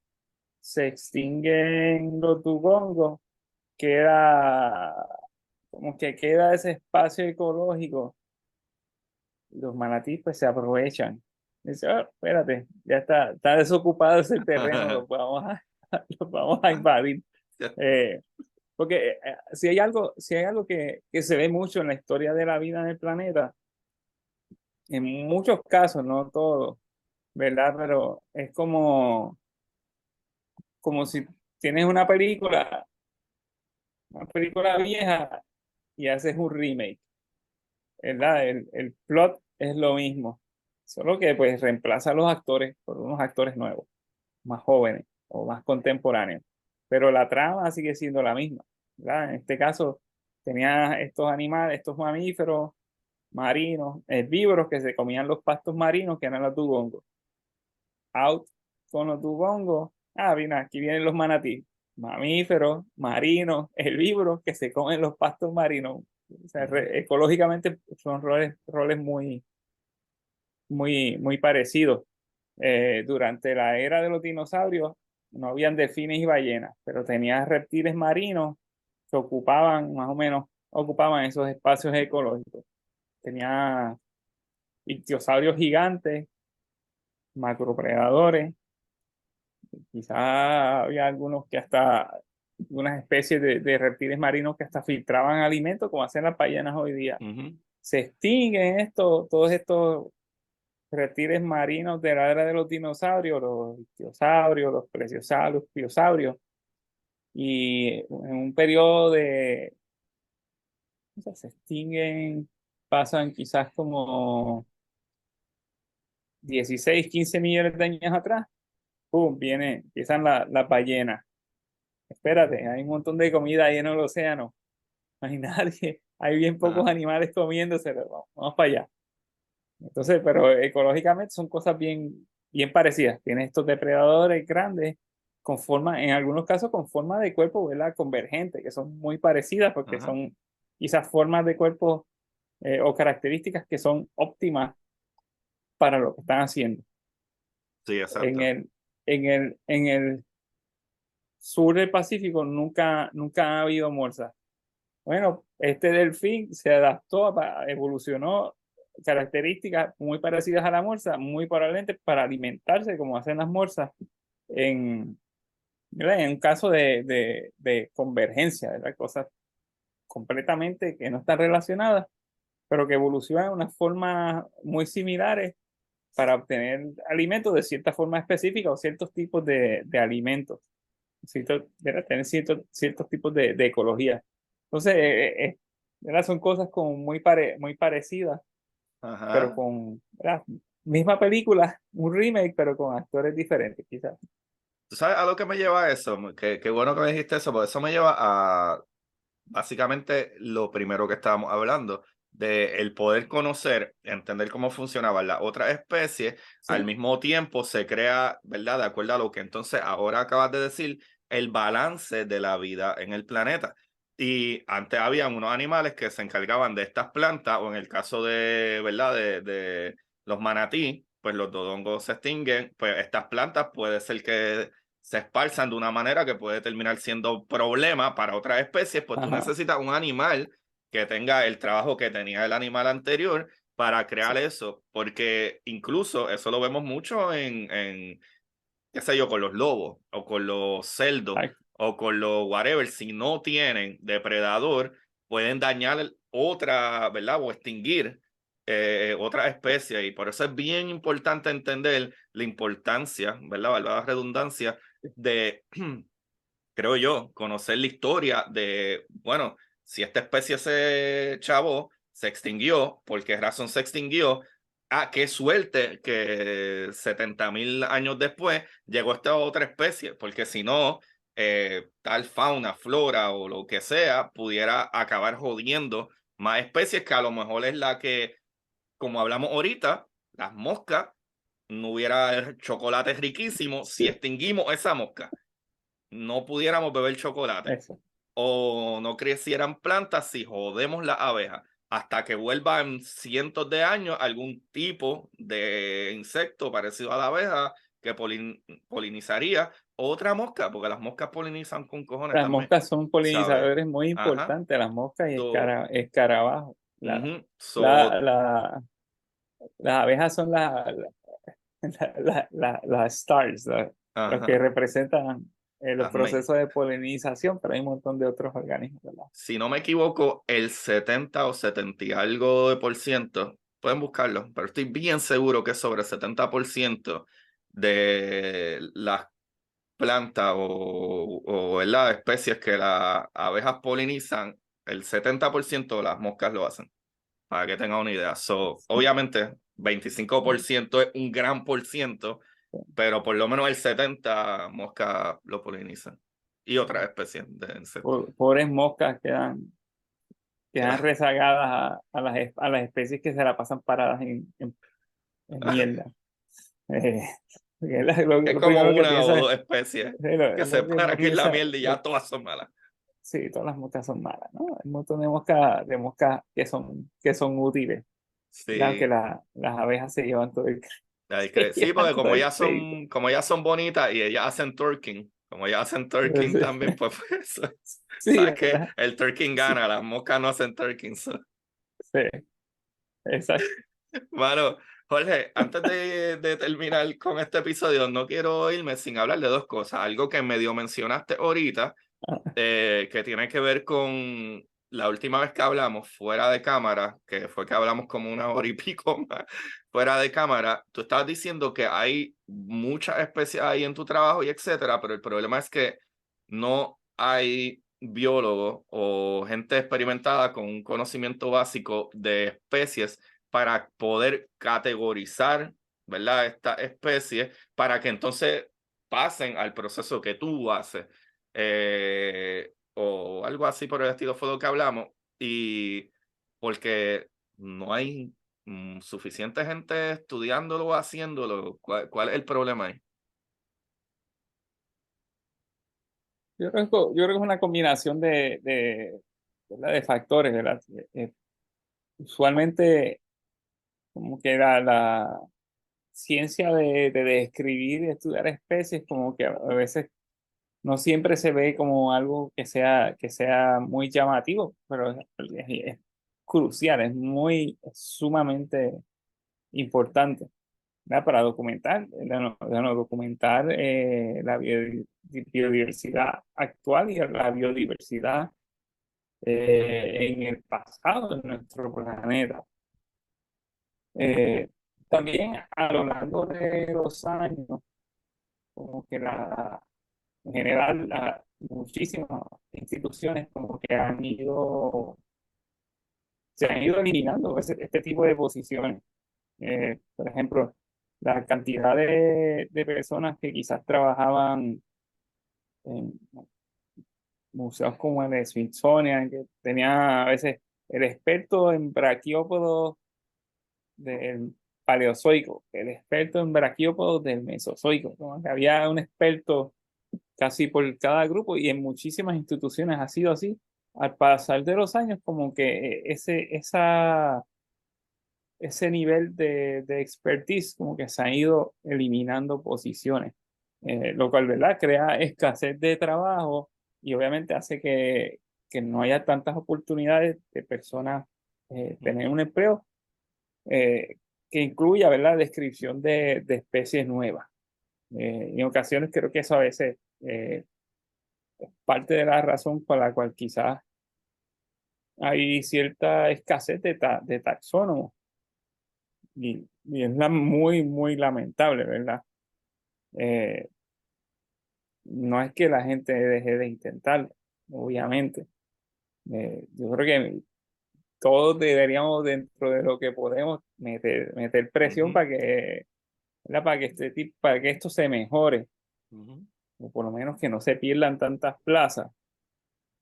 se extinguen los dugongos, queda como que queda ese espacio ecológico. Los manatíes pues se aprovechan. Dice, "Ah, espérate, ya está desocupado ese terreno, lo vamos a invadir". Eh, Porque si hay algo que se ve mucho en la historia de la vida en el planeta, en muchos casos, no todos, ¿verdad? Pero es como si tienes una película, una película vieja y haces un remake, ¿verdad? El plot es lo mismo, solo que pues reemplaza a los actores por unos actores nuevos, más jóvenes o más contemporáneos, pero la trama sigue siendo la misma, ¿verdad? En este caso tenía estos animales, estos mamíferos marinos, herbívoros que se comían los pastos marinos que eran los dugongos. Out con los dugongos. Ah, mira, aquí vienen los manatí, mamíferos, marinos, herbívoros que se comen los pastos marinos. O sea, ecológicamente son roles muy parecidos. Durante la era de los dinosaurios no habían delfines y ballenas, pero tenías reptiles marinos que ocupaban esos espacios ecológicos. Tenía ictiosaurios gigantes, macropredadores, quizás había algunos que hasta, algunas especies de reptiles marinos que hasta filtraban alimentos, como hacen las ballenas hoy día. Se extinguen todos estos reptiles marinos de la era de los dinosaurios, los ictiosaurios, los plesiosaurios, pliosaurios, y en un periodo o sea, se extinguen, pasan quizás como 16, 15 millones de años atrás, ¡pum! Empiezan las ballenas. Espérate, hay un montón de comida ahí en el océano. No hay nadie, hay bien pocos animales comiéndose, vamos para allá. Entonces, pero ecológicamente son cosas bien parecidas. Tienes estos depredadores grandes con forma, en algunos casos con forma de cuerpo, ¿verdad? Convergente, que son muy parecidas porque son quizás formas de cuerpo o características que son óptimas para lo que están haciendo. Sí, exacto. En el sur del Pacífico nunca ha habido morsas. Bueno, este delfín se adaptó, evolucionó características muy parecidas a la morsa, muy probablemente para alimentarse como hacen las morsas ¿verdad? En un caso de convergencia, ¿verdad? Cosas completamente que no están relacionadas, pero que evolucionan de unas formas muy similares para obtener alimentos de cierta forma específica o ciertos tipos de alimentos, tener ciertos tipos de ecología. Entonces, ¿verdad? Son cosas como muy parecidas, pero con, ¿verdad? Misma película, un remake, pero con actores diferentes, quizás. ¿Tú sabes a lo que me lleva a eso? Qué bueno que me dijiste eso, porque eso me lleva a básicamente lo primero que estábamos hablando, de el poder conocer, entender cómo funcionaban las otras especies, Sí. al mismo tiempo se crea, ¿verdad? De acuerdo a lo que entonces ahora acabas de decir, el balance de la vida en el planeta. Y antes habían unos animales que se encargaban de estas plantas, o en el caso de, ¿verdad? De los manatí, pues los dodongos se extinguen, pues estas plantas puede ser que se esparzan de una manera que puede terminar siendo problema para otras especies, pues tú necesitas un animal que tenga el trabajo que tenía el animal anterior para crear eso, porque incluso eso lo vemos mucho en qué sé yo, con los lobos o con los cerdos o con los whatever, si no tienen depredador, pueden dañar otra, ¿verdad? O extinguir otra especie, y por eso es bien importante entender la importancia, ¿verdad? Valga la redundancia, de, creo yo, conocer la historia de, bueno, si esta especie se chavó, se extinguió, ¿por qué razón se extinguió? Ah, qué suerte que 70,000 años después llegó esta otra especie, porque si no, tal fauna, flora o lo que sea, pudiera acabar jodiendo más especies, que a lo mejor es la que, como hablamos ahorita, las moscas, no hubiera chocolate riquísimo si extinguimos esa mosca. No pudiéramos beber chocolate. Eso. O no crecieran plantas si jodemos las abejas. Hasta que vuelva en cientos de años algún tipo de insecto parecido a la abeja que polinizaría otra mosca, porque las moscas polinizan con cojones Las también. moscas son polinizadores ¿Sabes? muy importantes, las moscas y escarabajos. Las abejas son las stars, los que representan los procesos de polinización, pero hay un montón de otros organismos, ¿verdad? Si no me equivoco, el 70 o 70 y algo de por ciento, pueden buscarlo, pero estoy bien seguro que sobre el 70% de las plantas o ¿verdad? Especies que las abejas polinizan, el 70% de las moscas lo hacen, para que tengan una idea. So, obviamente, 25% es un gran por ciento, pero por lo menos el 70% moscas lo polinizan. Y otras especies de insectos. Pobres moscas quedan rezagadas a las especies que se la pasan paradas en mierda. Eh, porque Es lo como primero que una o piensa es, dos especies es que se lo que paran uno aquí en la piensa, mierda y ya todas son malas. sí, todas las moscas son malas, ¿no? Hay un montón de moscas que son útiles, ¿verdad? Que Sí. las abejas se llevan todo el, se Sí, llevan porque todo el crédito. como ellas son bonitas y ellas hacen twerking, como ellas hacen twerking también, pues Sí, sabes que ¿verdad? el twerking Sí, gana, las moscas no hacen twerking. sí, exacto. Mano, Jorge, antes de terminar con este episodio, no quiero irme sin hablar de dos cosas. Algo que medio mencionaste ahorita, que tiene que ver con la última vez que hablamos fuera de cámara, que fue que hablamos como una hora y pico más fuera de cámara. Tú estabas diciendo que hay muchas especies ahí en tu trabajo y etcétera, pero el problema es que no hay biólogos o gente experimentada con un conocimiento básico de especies para poder categorizar, ¿verdad? Esta especie para que entonces pasen al proceso que tú haces, o algo así por el estilo fue lo que hablamos, y porque no hay suficiente gente estudiándolo o haciéndolo. ¿Cuál es el problema ahí? Yo creo que es una combinación ¿verdad? De factores, ¿verdad? Usualmente, como que la ciencia de describir y estudiar especies, como que a veces no siempre se ve como algo que sea muy llamativo, pero es crucial, es sumamente importante, ¿verdad? Para documentar, documentar la biodiversidad actual y la biodiversidad en el pasado de nuestro planeta. Eh, También a lo largo de los años, como que en general, muchísimas instituciones como que se han ido eliminando este tipo de posiciones. Por ejemplo, la cantidad de personas que quizás trabajaban en museos como el de Smithsonian, que tenían a veces el experto en braquiópodos del Paleozoico, el experto en braquiópodos del Mesozoico, ¿no? Que había un experto casi por cada grupo y en muchísimas instituciones ha sido así. Al pasar de los años, como que ese nivel de expertise como que se han ido eliminando posiciones, lo cual, ¿verdad? Crea escasez de trabajo y obviamente hace que no haya tantas oportunidades de personas tener un empleo que incluya, ¿verdad? Descripción de especies nuevas. En ocasiones creo que eso a veces parte de la razón por la cual quizás hay cierta escasez de taxónomos y es muy, muy lamentable, ¿verdad? Eh, no es que la gente deje de intentarlo, obviamente. Yo creo que todos deberíamos, dentro de lo que podemos, meter presión Ujú, ¿verdad? Para que esto se mejore, ujú. o por lo menos que no se pierdan tantas plazas,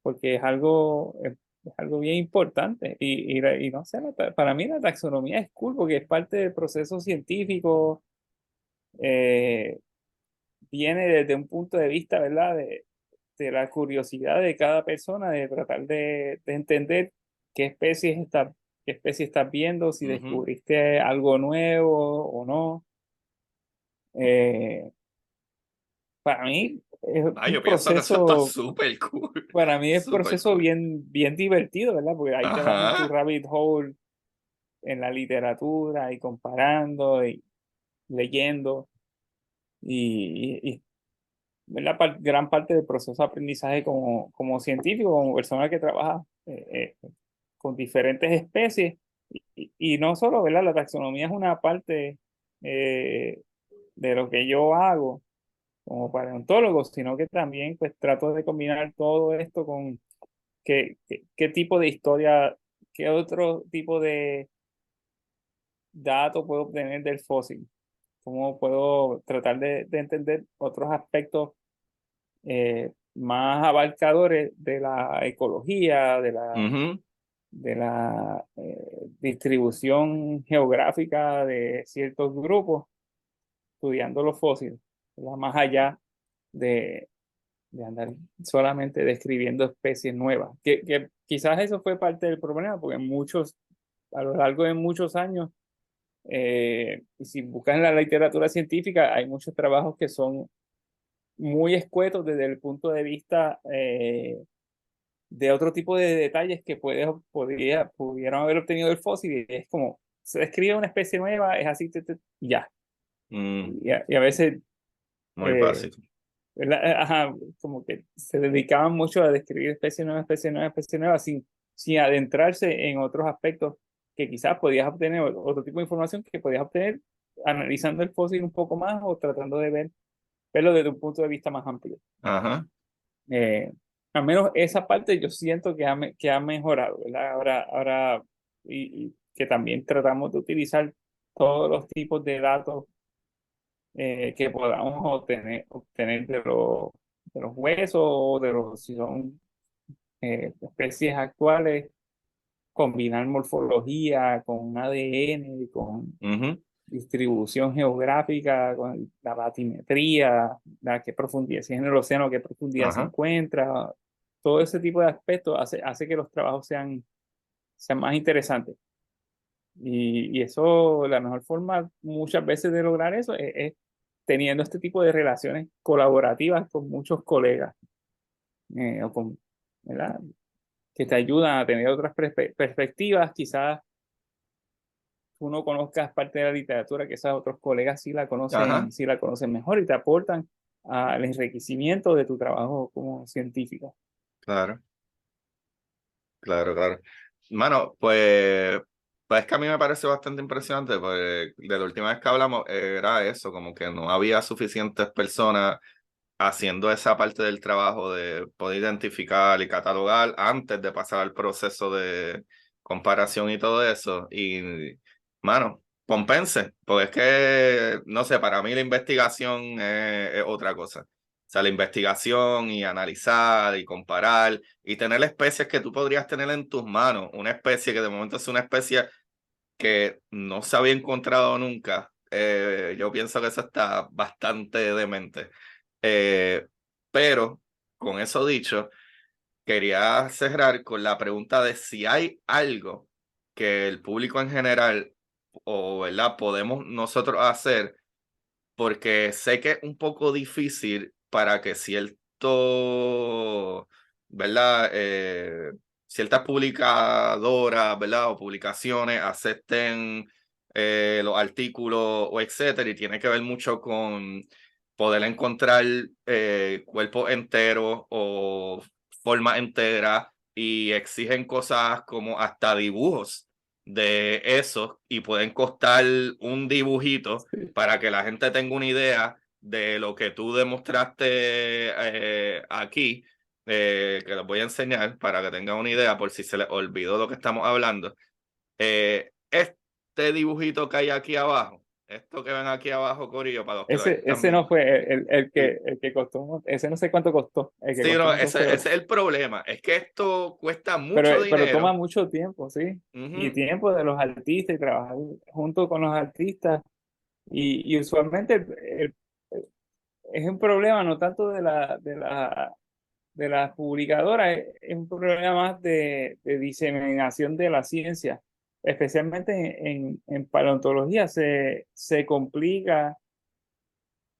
porque es algo bien importante. Y no sé, para mí la taxonomía es cool porque es parte del proceso científico, eh, viene desde un punto de vista, ¿verdad? De la curiosidad de cada persona, de tratar de entender qué especies está, qué especie estás viendo, si Ujú. descubriste algo nuevo o no. Eh, para mí es un Yo pienso que eso está proceso, súper cool. para mí es un Súper proceso cool. bien divertido, ¿verdad? Porque ahí te vas en tu Ajá. rabbit hole en la literatura y comparando y leyendo y ¿verdad? Gran parte del proceso de aprendizaje como científico, como persona que trabaja con diferentes especies. Y no solo, ¿verdad? La taxonomía es una parte de lo que yo hago, como paleontólogo, sino que también pues trato de combinar todo esto con qué tipo de historia, qué otro tipo de datos puedo obtener del fósil, cómo puedo tratar de entender otros aspectos más abarcadores de la ecología, Ujú. de la distribución geográfica de ciertos grupos, estudiando los fósiles, ¿verdad? Más allá de, de andar solamente describiendo especies nuevas. Que quizás eso fue parte del problema, porque muchos, a lo largo de muchos años, y si buscas en la literatura científica, hay muchos trabajos que son muy escuetos desde el punto de vista de otro tipo de detalles que pudieron haber obtenido del fósil. Y es como, se describe una especie nueva, es así, ya. Mm, Y a veces, muy eh, básico. ¿verdad? Ajá, como que se dedicaban mucho a describir especie nueva, especie nueva, especie nueva, sin adentrarse en otros aspectos que quizás podías obtener, otro tipo de información que podías obtener analizando el fósil un poco más o tratando de verlo desde un punto de vista más amplio. Ajá. Eh, Al menos esa parte yo siento que ha mejorado, ¿verdad? Ahora y que también tratamos de utilizar todos los tipos de datos que podamos obtener de los huesos, si son especies actuales, combinar morfología con ADN, con Ujú. distribución geográfica, con la batimetría, qué profundidad, si es en el océano, qué profundidad se Ajá. encuentra, todo ese tipo de aspectos hace que los trabajos sean más interesantes. Y eso, la mejor forma muchas veces de lograr eso es teniendo este tipo de relaciones colaborativas con muchos colegas, o con, ¿verdad? Que te ayudan a tener otras perspectivas, quizás tú no conozcas parte de la literatura que esos otros colegas Ajá. sí la conocen mejor y te aportan al enriquecimiento de tu trabajo como científico. Claro, claro, claro. Mano, pues es que a mí me parece bastante impresionante, porque de la última vez que hablamos era eso, como que no había suficientes personas haciendo esa parte del trabajo de poder identificar y catalogar antes de pasar al proceso de comparación y todo eso. Y, mano, compense, porque es que, no sé, para mí la investigación es otra cosa. O sea, la investigación y analizar y comparar y tener especies que tú podrías tener en tus manos. Una especie que de momento es una especie que no se había encontrado nunca. Yo pienso que eso está bastante demente. Eh, pero, con eso dicho, quería cerrar con la pregunta de si hay algo que el público en general o, ¿verdad?, podemos nosotros hacer, porque sé que es un poco difícil para que ¿verdad? Ciertas publicadoras, ¿verdad? O publicaciones acepten los artículos o etcétera, y tiene que ver mucho con poder encontrar cuerpos enteros o forma entera, y exigen cosas como hasta dibujos de eso, y pueden costar un dibujito Sí. para que la gente tenga una idea de lo que tú demostraste aquí, que les voy a enseñar para que tengan una idea por si se les olvidó lo que estamos hablando. Este dibujito que hay aquí abajo, esto que ven aquí abajo, Corillo, para los que lo están Ese no viendo. fue Sí, el que costó, ese no sé cuánto costó, el que sí, costó no, unos ese $12. es el problema, es que esto cuesta mucho Pero toma dinero. mucho tiempo, ¿sí? Y Ujú. tiempo de los artistas y trabajar junto con los artistas. Y usualmente es un problema no tanto de las publicadoras, es un problema más de diseminación de la ciencia, especialmente en paleontología. Se complica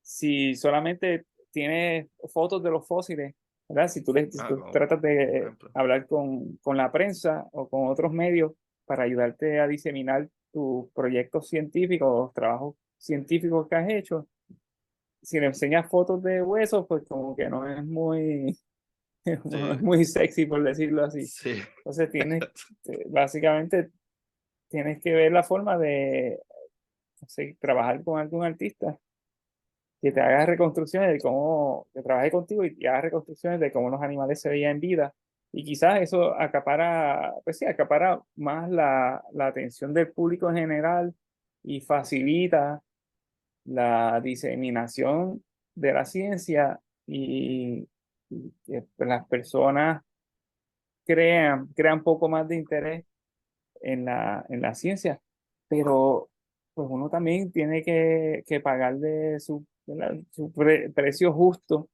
si solamente tienes fotos de los fósiles, ¿verdad? Si tú Como, tratas por de ejemplo. hablar con la prensa o con otros medios para ayudarte a diseminar tus proyectos científicos o trabajos científicos que has hecho, si le enseñas fotos de huesos, pues como que no es muy, no es Sí, muy sexy, por decirlo así. sí. Entonces básicamente tienes que ver la forma de, no sé, trabajar con algún artista que te haga reconstrucciones de cómo, que trabaje contigo y te haga reconstrucciones de cómo los animales se veían en vida. Y quizás eso acapara, pues sí, acapara más la atención del público en general y facilita la diseminación de la ciencia y que las personas crean un poco más de interés en la ciencia, pero pues uno también tiene que pagarle ¿verdad? Precio justo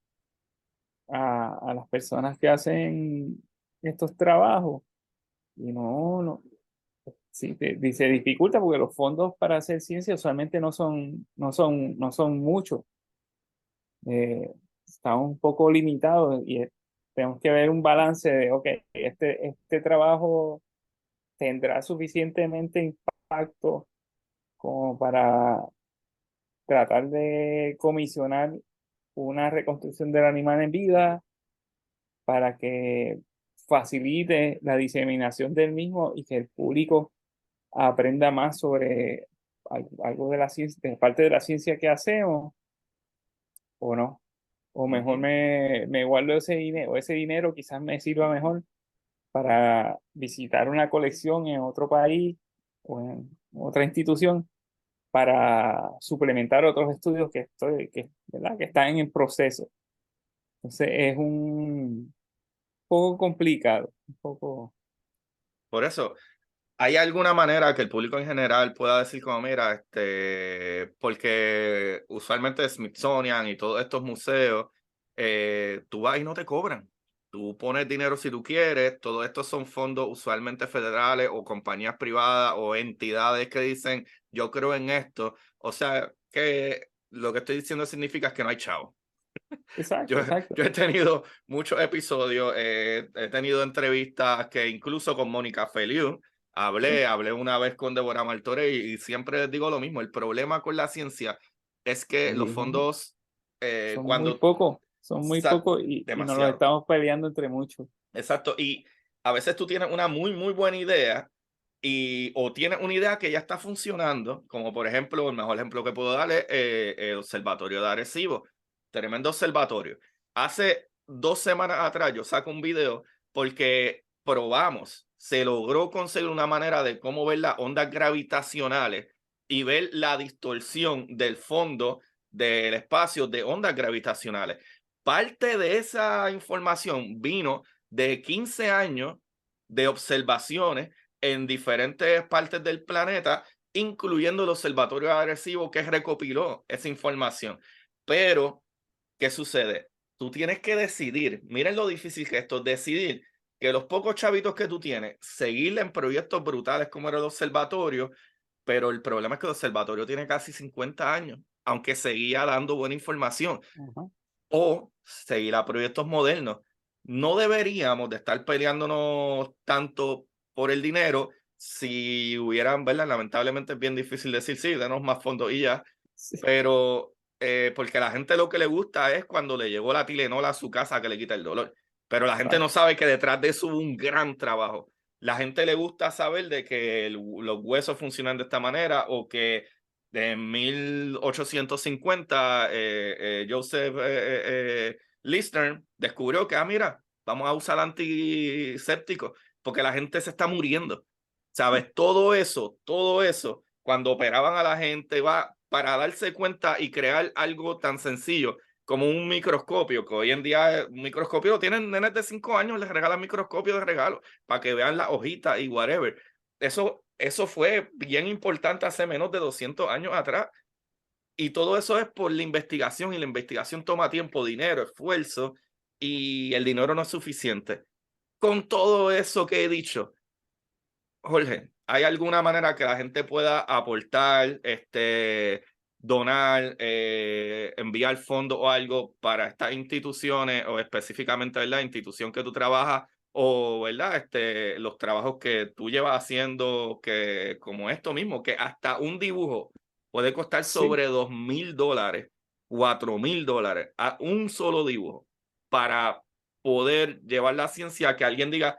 a las personas que hacen estos trabajos. Y no, sí, se dificulta porque los fondos para hacer ciencia usualmente no son muchos. Están un poco limitados y tenemos que ver un balance de, ok, este trabajo tendrá suficientemente impacto como para tratar de comisionar una reconstrucción del animal en vida para que facilite la diseminación del mismo y que el público aprenda más sobre algo de la ciencia, de parte de la ciencia que hacemos o no. O mejor Ujú. me guardo ese dinero quizás me sirva mejor para visitar una colección en otro país o en otra institución para suplementar otros estudios ¿verdad? Que están en proceso. Entonces es un poco complicado, un poco, Por eso, ¿hay alguna manera que el público en general pueda decir como, mira, porque usualmente Smithsonian y todos estos museos, tú vas y no te cobran? Tú pones dinero si tú quieres, todos estos son fondos usualmente federales o compañías privadas o entidades que dicen, yo creo en esto. O sea, que lo que estoy diciendo significa que no hay chavo. Yo, exacto, exacto. yo he tenido muchos episodios, he tenido entrevistas que incluso con Mónica Feliu hablé una vez con Débora Martorell y siempre les digo lo mismo. El problema con la ciencia es que los Sí, fondos, cuando son muy pocos y nos los demasiado. estamos peleando entre muchos. Exacto. Y a veces tú tienes una muy, muy buena idea o tienes una idea que ya está funcionando, como por ejemplo, el mejor ejemplo que puedo darle es el Observatorio de Arecibo. Tremendo observatorio. Hace 2 semanas atrás yo saco un video porque probamos, se logró conseguir una manera de cómo ver las ondas gravitacionales y ver la distorsión del fondo del espacio de ondas gravitacionales. Parte de esa información vino de 15 años de observaciones en diferentes partes del planeta, incluyendo el Observatorio Agresivo que recopiló esa información. Pero, ¿qué sucede? Tú tienes que decidir, miren lo difícil que esto es, decidir que los pocos chavitos que tú tienes, seguirle en proyectos brutales como era el observatorio, pero el problema es que el observatorio tiene casi 50 años, aunque seguía dando buena información, Ajá. o seguir a proyectos modernos. No deberíamos de estar peleándonos tanto por el dinero si hubieran, ¿verdad? Lamentablemente es bien difícil decir, sí, denos más fondos y ya, Sí, pero porque a la gente lo que le gusta es cuando le llegó la Tylenol a su casa que le quita el dolor, pero la gente no exacto. sabe que detrás de eso hubo un gran trabajo. La gente le gusta saber de que los huesos funcionan de esta manera o que en 1850 Joseph Lister descubrió que, mira, vamos a usar antisépticos porque la gente se está muriendo. ¿Sabes? Todo eso, cuando operaban a la gente, va para darse cuenta y crear algo tan sencillo como un microscopio, que hoy en día un microscopio lo tienen nenes de 5 años, les regalan microscopio de regalo para que vean las hojitas y whatever. Eso fue bien importante hace menos de 200 años atrás. Y todo eso es por la investigación y la investigación toma tiempo, dinero, esfuerzo y el dinero no es suficiente. Con todo eso que he dicho, Jorge, ¿hay alguna manera que la gente pueda aportar, donar, enviar fondos o algo para estas instituciones o específicamente la institución que tú trabajas o verdad, los trabajos que tú llevas haciendo, que como esto mismo, que hasta un dibujo puede costar Sí, sobre $2,000, $4,000 a un solo dibujo para poder llevar la ciencia a que alguien diga,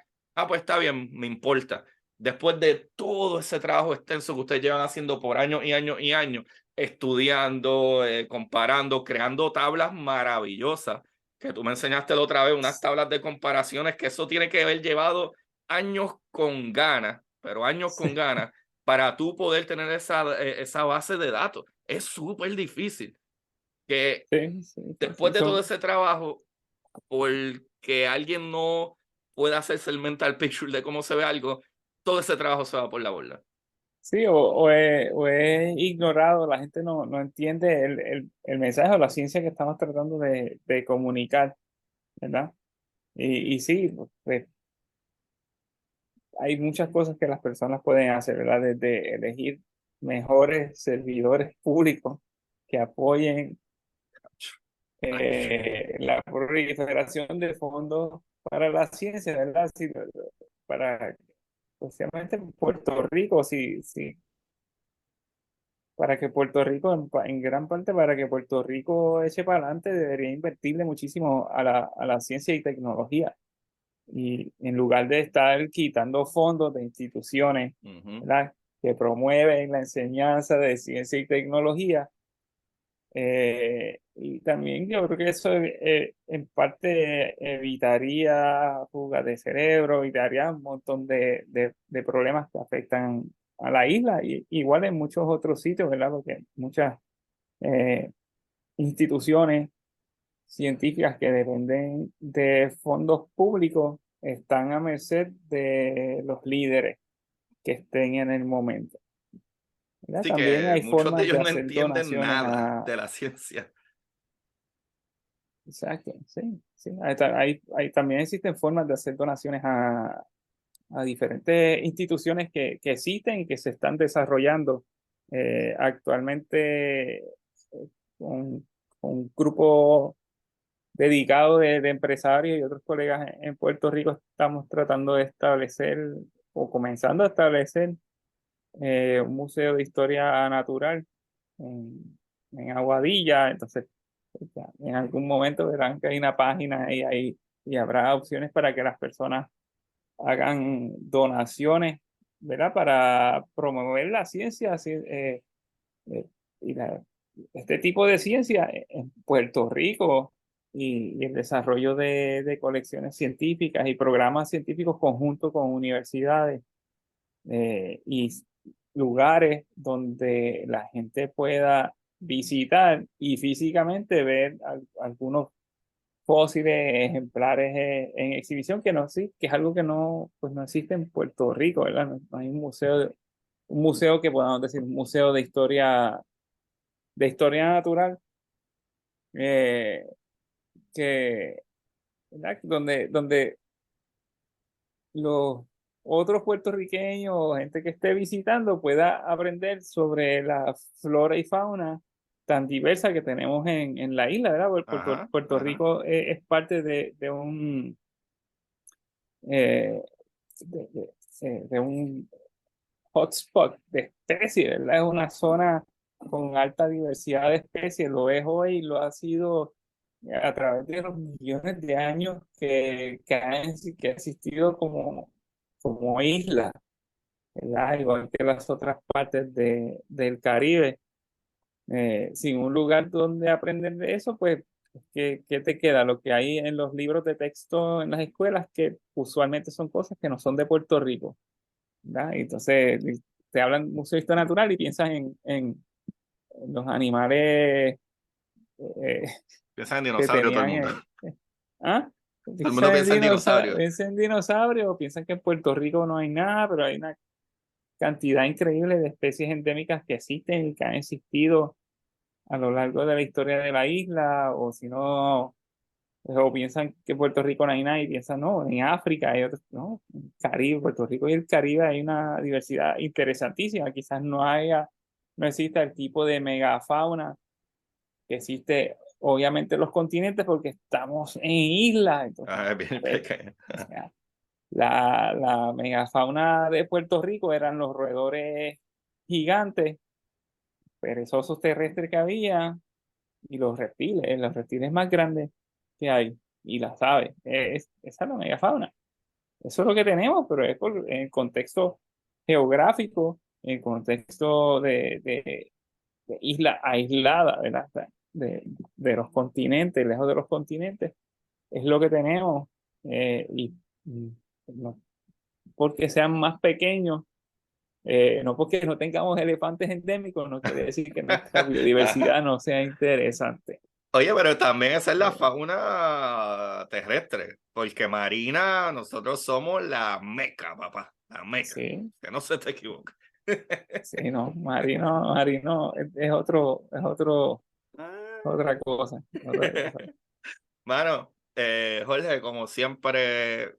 pues está bien, me importa. después de todo ese trabajo extenso que ustedes llevan haciendo por años y años y años, estudiando, comparando, creando tablas maravillosas, que tú me enseñaste la otra vez, unas tablas de comparaciones, que eso tiene que haber llevado años con ganas, pero años con ganas, para tú poder tener esa base de datos. Es súper difícil que después de todo ese trabajo, porque alguien no pueda hacerse el mental picture de cómo se ve algo, todo ese trabajo se va por la borda. Sí, o es ignorado, la gente no entiende el mensaje o la ciencia que estamos tratando de comunicar, ¿verdad? Y sí, pues, hay muchas cosas que las personas pueden hacer, ¿verdad? Desde elegir mejores servidores públicos que apoyen la proliferación de fondos para la ciencia, ¿verdad? Sí, para, especialmente en Puerto Rico, sí, sí, para que Puerto Rico, en gran parte, para que Puerto Rico eche para adelante, debería invertirle muchísimo a la ciencia y tecnología. Y en lugar de estar quitando fondos de instituciones, ¿verdad?, que promueven la enseñanza de ciencia y tecnología. Y también yo creo que eso en parte evitaría fugas de cerebro, evitaría un montón de problemas que afectan a la isla, y igual en muchos otros sitios, ¿verdad? Porque muchas instituciones científicas que dependen de fondos públicos están a merced de los líderes que estén en el momento, ¿verdad? Así También que hay muchos de formas ellos de no hacer entienden donaciones nada a... de la ciencia. Exacto, sí, sí. También existen formas de hacer donaciones a diferentes instituciones que existen y que se están desarrollando actualmente, con un grupo dedicado de empresarios y otros colegas en Puerto Rico. Estamos tratando de establecer o comenzando a establecer un museo de historia natural en Aguadilla. Entonces, ya, en algún momento verán que hay una página y habrá opciones para que las personas hagan donaciones, ¿verdad? Para promover la ciencia, eh, y este tipo de ciencia en Puerto Rico, y el desarrollo de colecciones científicas y programas científicos conjunto con universidades y lugares donde la gente pueda visitar y físicamente ver algunos fósiles, ejemplares en exhibición, que no, sí, que es algo que no, pues no existe en Puerto Rico, ¿verdad? No hay un museo que podamos decir, un museo de historia natural, eh, que, ¿verdad?, donde los otros puertorriqueños o gente que esté visitando pueda aprender sobre la flora y fauna tan diversa que tenemos en la isla, ¿verdad? Porque Puerto Rico es parte de un eh, de un hotspot de especies, ¿verdad? Es una zona con alta diversidad de especies, lo es hoy y lo ha sido a través de los millones de años que ha existido como isla, ¿verdad? Igual que las otras partes del Caribe. Sin un lugar donde aprender de eso, pues, ¿qué te queda? Lo que hay en los libros de texto en las escuelas, que usualmente son cosas que no son de Puerto Rico, ¿verdad? Entonces, te hablan museo de historia natural y piensas en los animales eh, Piensan en que dinosaurio todo el tenían mundo. ¿ah? Todo el mundo piensa en dinosaurio. Piensan en dinosaurios, piensan que en Puerto Rico no hay nada, pero hay una cantidad increíble de especies endémicas que existen y que han existido a lo largo de la historia de la isla. O si no, o piensan que en Puerto Rico no hay nada y piensan, no, en África hay otros, no, en Caribe, Puerto Rico y el Caribe hay una diversidad interesantísima. Quizás no exista el tipo de megafauna que existe, obviamente, en los continentes, porque estamos en islas. Entonces, Es bien pequeño. o sea, la megafauna de Puerto Rico eran los roedores gigantes, perezosos terrestres que había, y los reptiles más grandes que hay, y las aves. Esa es la megafauna. Eso es lo que tenemos, pero es por el contexto geográfico, en contexto de isla aislada, ¿verdad? De los continentes, lejos de los continentes, es lo que tenemos. Y no porque sean más pequeños, no porque no tengamos elefantes endémicos, no quiere decir que nuestra biodiversidad no sea interesante. Oye, pero también esa es la fauna terrestre, porque marina, nosotros somos la meca, papá, la meca, Sí, que no se te equivoque. sí, no, marino es otra cosa, otra cosa. Mano, Jorge, como siempre,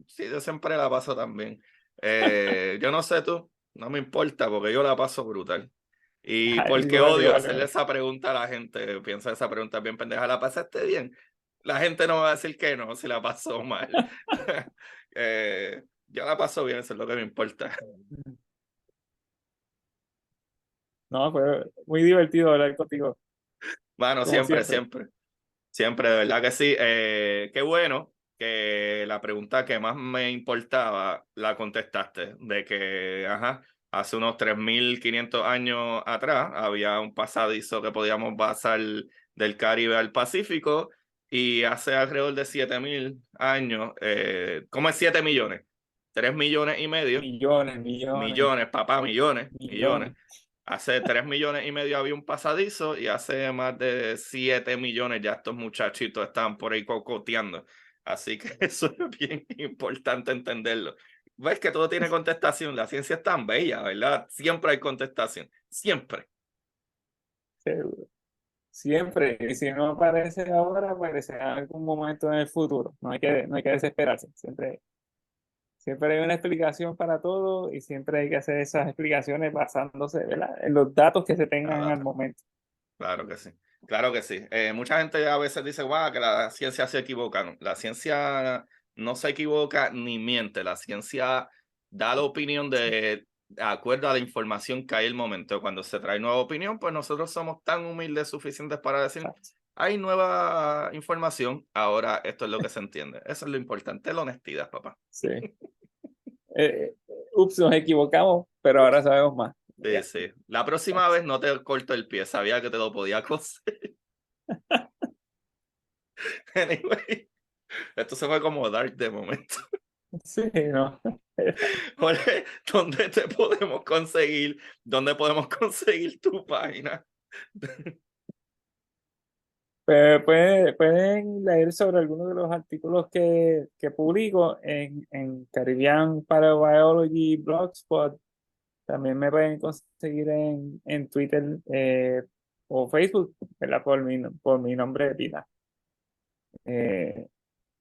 sí, yo siempre la paso también. Yo no sé tú, no me importa porque yo la paso brutal. Y Ay, porque igual, odio igual, hacerle esa pregunta a la gente, piensa esa pregunta bien pendeja, ¿la pasaste bien? La gente no va a decir que no, si la pasó mal. Yo la paso bien, eso es lo que me importa. No, fue muy divertido hablar contigo, Bueno, como siempre, siempre. siempre. Siempre, de verdad que sí. Qué bueno que la pregunta que más me importaba la contestaste, de que, ajá, hace unos 3.500 años atrás había un pasadizo que podíamos pasar del Caribe al Pacífico y hace alrededor de 7.000 años, ¿cómo es 7 millones? 3,5 millones. Millones, Millones, papá, millones, millones. millones. Hace 3,5 millones había un pasadizo y hace más de 7 millones ya estos muchachitos están por ahí cocoteando. Así que eso es bien importante entenderlo. Ves que todo tiene contestación. La ciencia es tan bella, ¿verdad? Siempre hay contestación. Siempre. Seguro. Siempre, y si no aparece ahora, aparecerá en algún momento en el futuro. No hay que desesperarse. Siempre hay una explicación para todo y siempre hay que hacer esas explicaciones basándose, ¿verdad?, en los datos que se tengan al Nada, momento. claro que sí. Claro que sí. Mucha gente a veces dice, wow, que la ciencia se equivoca. No, la ciencia no se equivoca ni miente. La ciencia da la opinión de acuerdo a la información que hay en el momento. Cuando se trae nueva opinión, pues nosotros somos tan humildes suficientes para decir, Exacto. hay nueva información, ahora esto es lo que se entiende. Eso es lo importante, la honestidad, papá. Sí. Ups, nos equivocamos, pero ahora sabemos más. Sí, Ya. sí. La próxima vez no te corto el pie, sabía que te lo podía coser. Anyway, esto se fue como dark de momento. Sí, no. Jorge, ¿dónde te podemos conseguir? ¿Dónde podemos conseguir tu página? Pueden leer sobre algunos de los artículos que publico en Caribbean Parabiology Blogspot. También me pueden conseguir en Twitter o Facebook, ¿verdad? Por mi nombre de pila.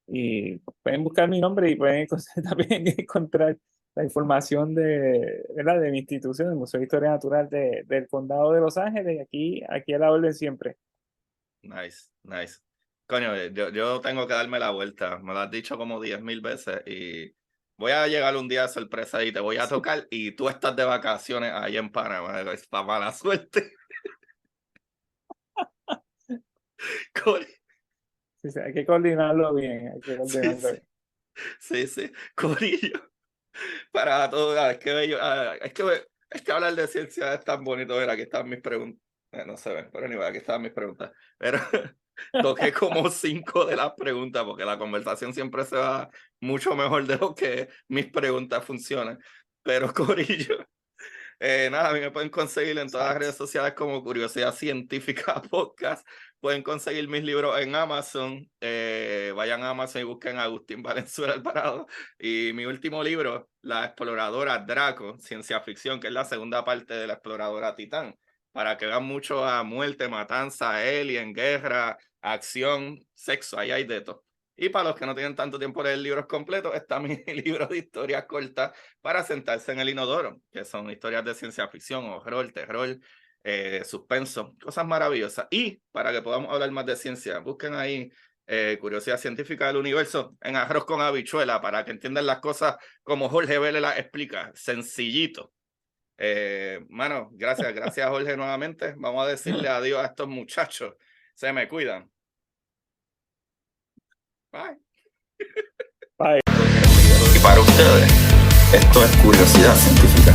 Y pueden buscar mi nombre y pueden también encontrar la información ¿verdad?, de mi institución, el Museo de Historia Natural del Condado de Los Ángeles. Y aquí a la orden siempre. Nice, nice. Coño, yo tengo que darme la vuelta. Me lo has dicho como 10,000 veces y voy a llegar un día de sorpresa y te voy a tocar y tú estás de vacaciones ahí en Panamá. Es para mala suerte. Coño, Sí, sí, hay que coordinarlo bien, hay que sí, coordinarlo sí, bien. sí, sí. Corillo. Para todo, es que bello. Es que hablar de ciencia es tan bonito. Ver, aquí están mis preguntas. No se ven, pero anyway, aquí están mis preguntas. Pero toqué como 5 de las preguntas porque la conversación siempre se va mucho mejor de lo que mis preguntas funcionan. Pero Corillo, nada, a mí me pueden conseguir en todas las redes sociales como Curiosidad Científica Podcast. Pueden conseguir mis libros en Amazon. Vayan a Amazon y busquen a Agustín Valenzuela Alvarado. Y mi último libro, La Exploradora Draco, Ciencia Ficción, que es la segunda parte de La Exploradora Titán. Para que vean mucho a muerte, matanza, alien, guerra, acción, sexo, ahí hay de todo. Y para los que no tienen tanto tiempo de leer libros completos, está mi libro de historias cortas para sentarse en el inodoro, que son historias de ciencia ficción, horror, terror, suspenso, cosas maravillosas. Y para que podamos hablar más de ciencia, busquen ahí Curiosidad Científica del Universo en arroz con habichuela para que entiendan las cosas como Jorge Vélez las explica, sencillito. Mano, gracias Jorge nuevamente. Vamos a decirle adiós a estos muchachos. Se me cuidan. Bye. Bye. Y para ustedes, Esto es Curiosidad Científica.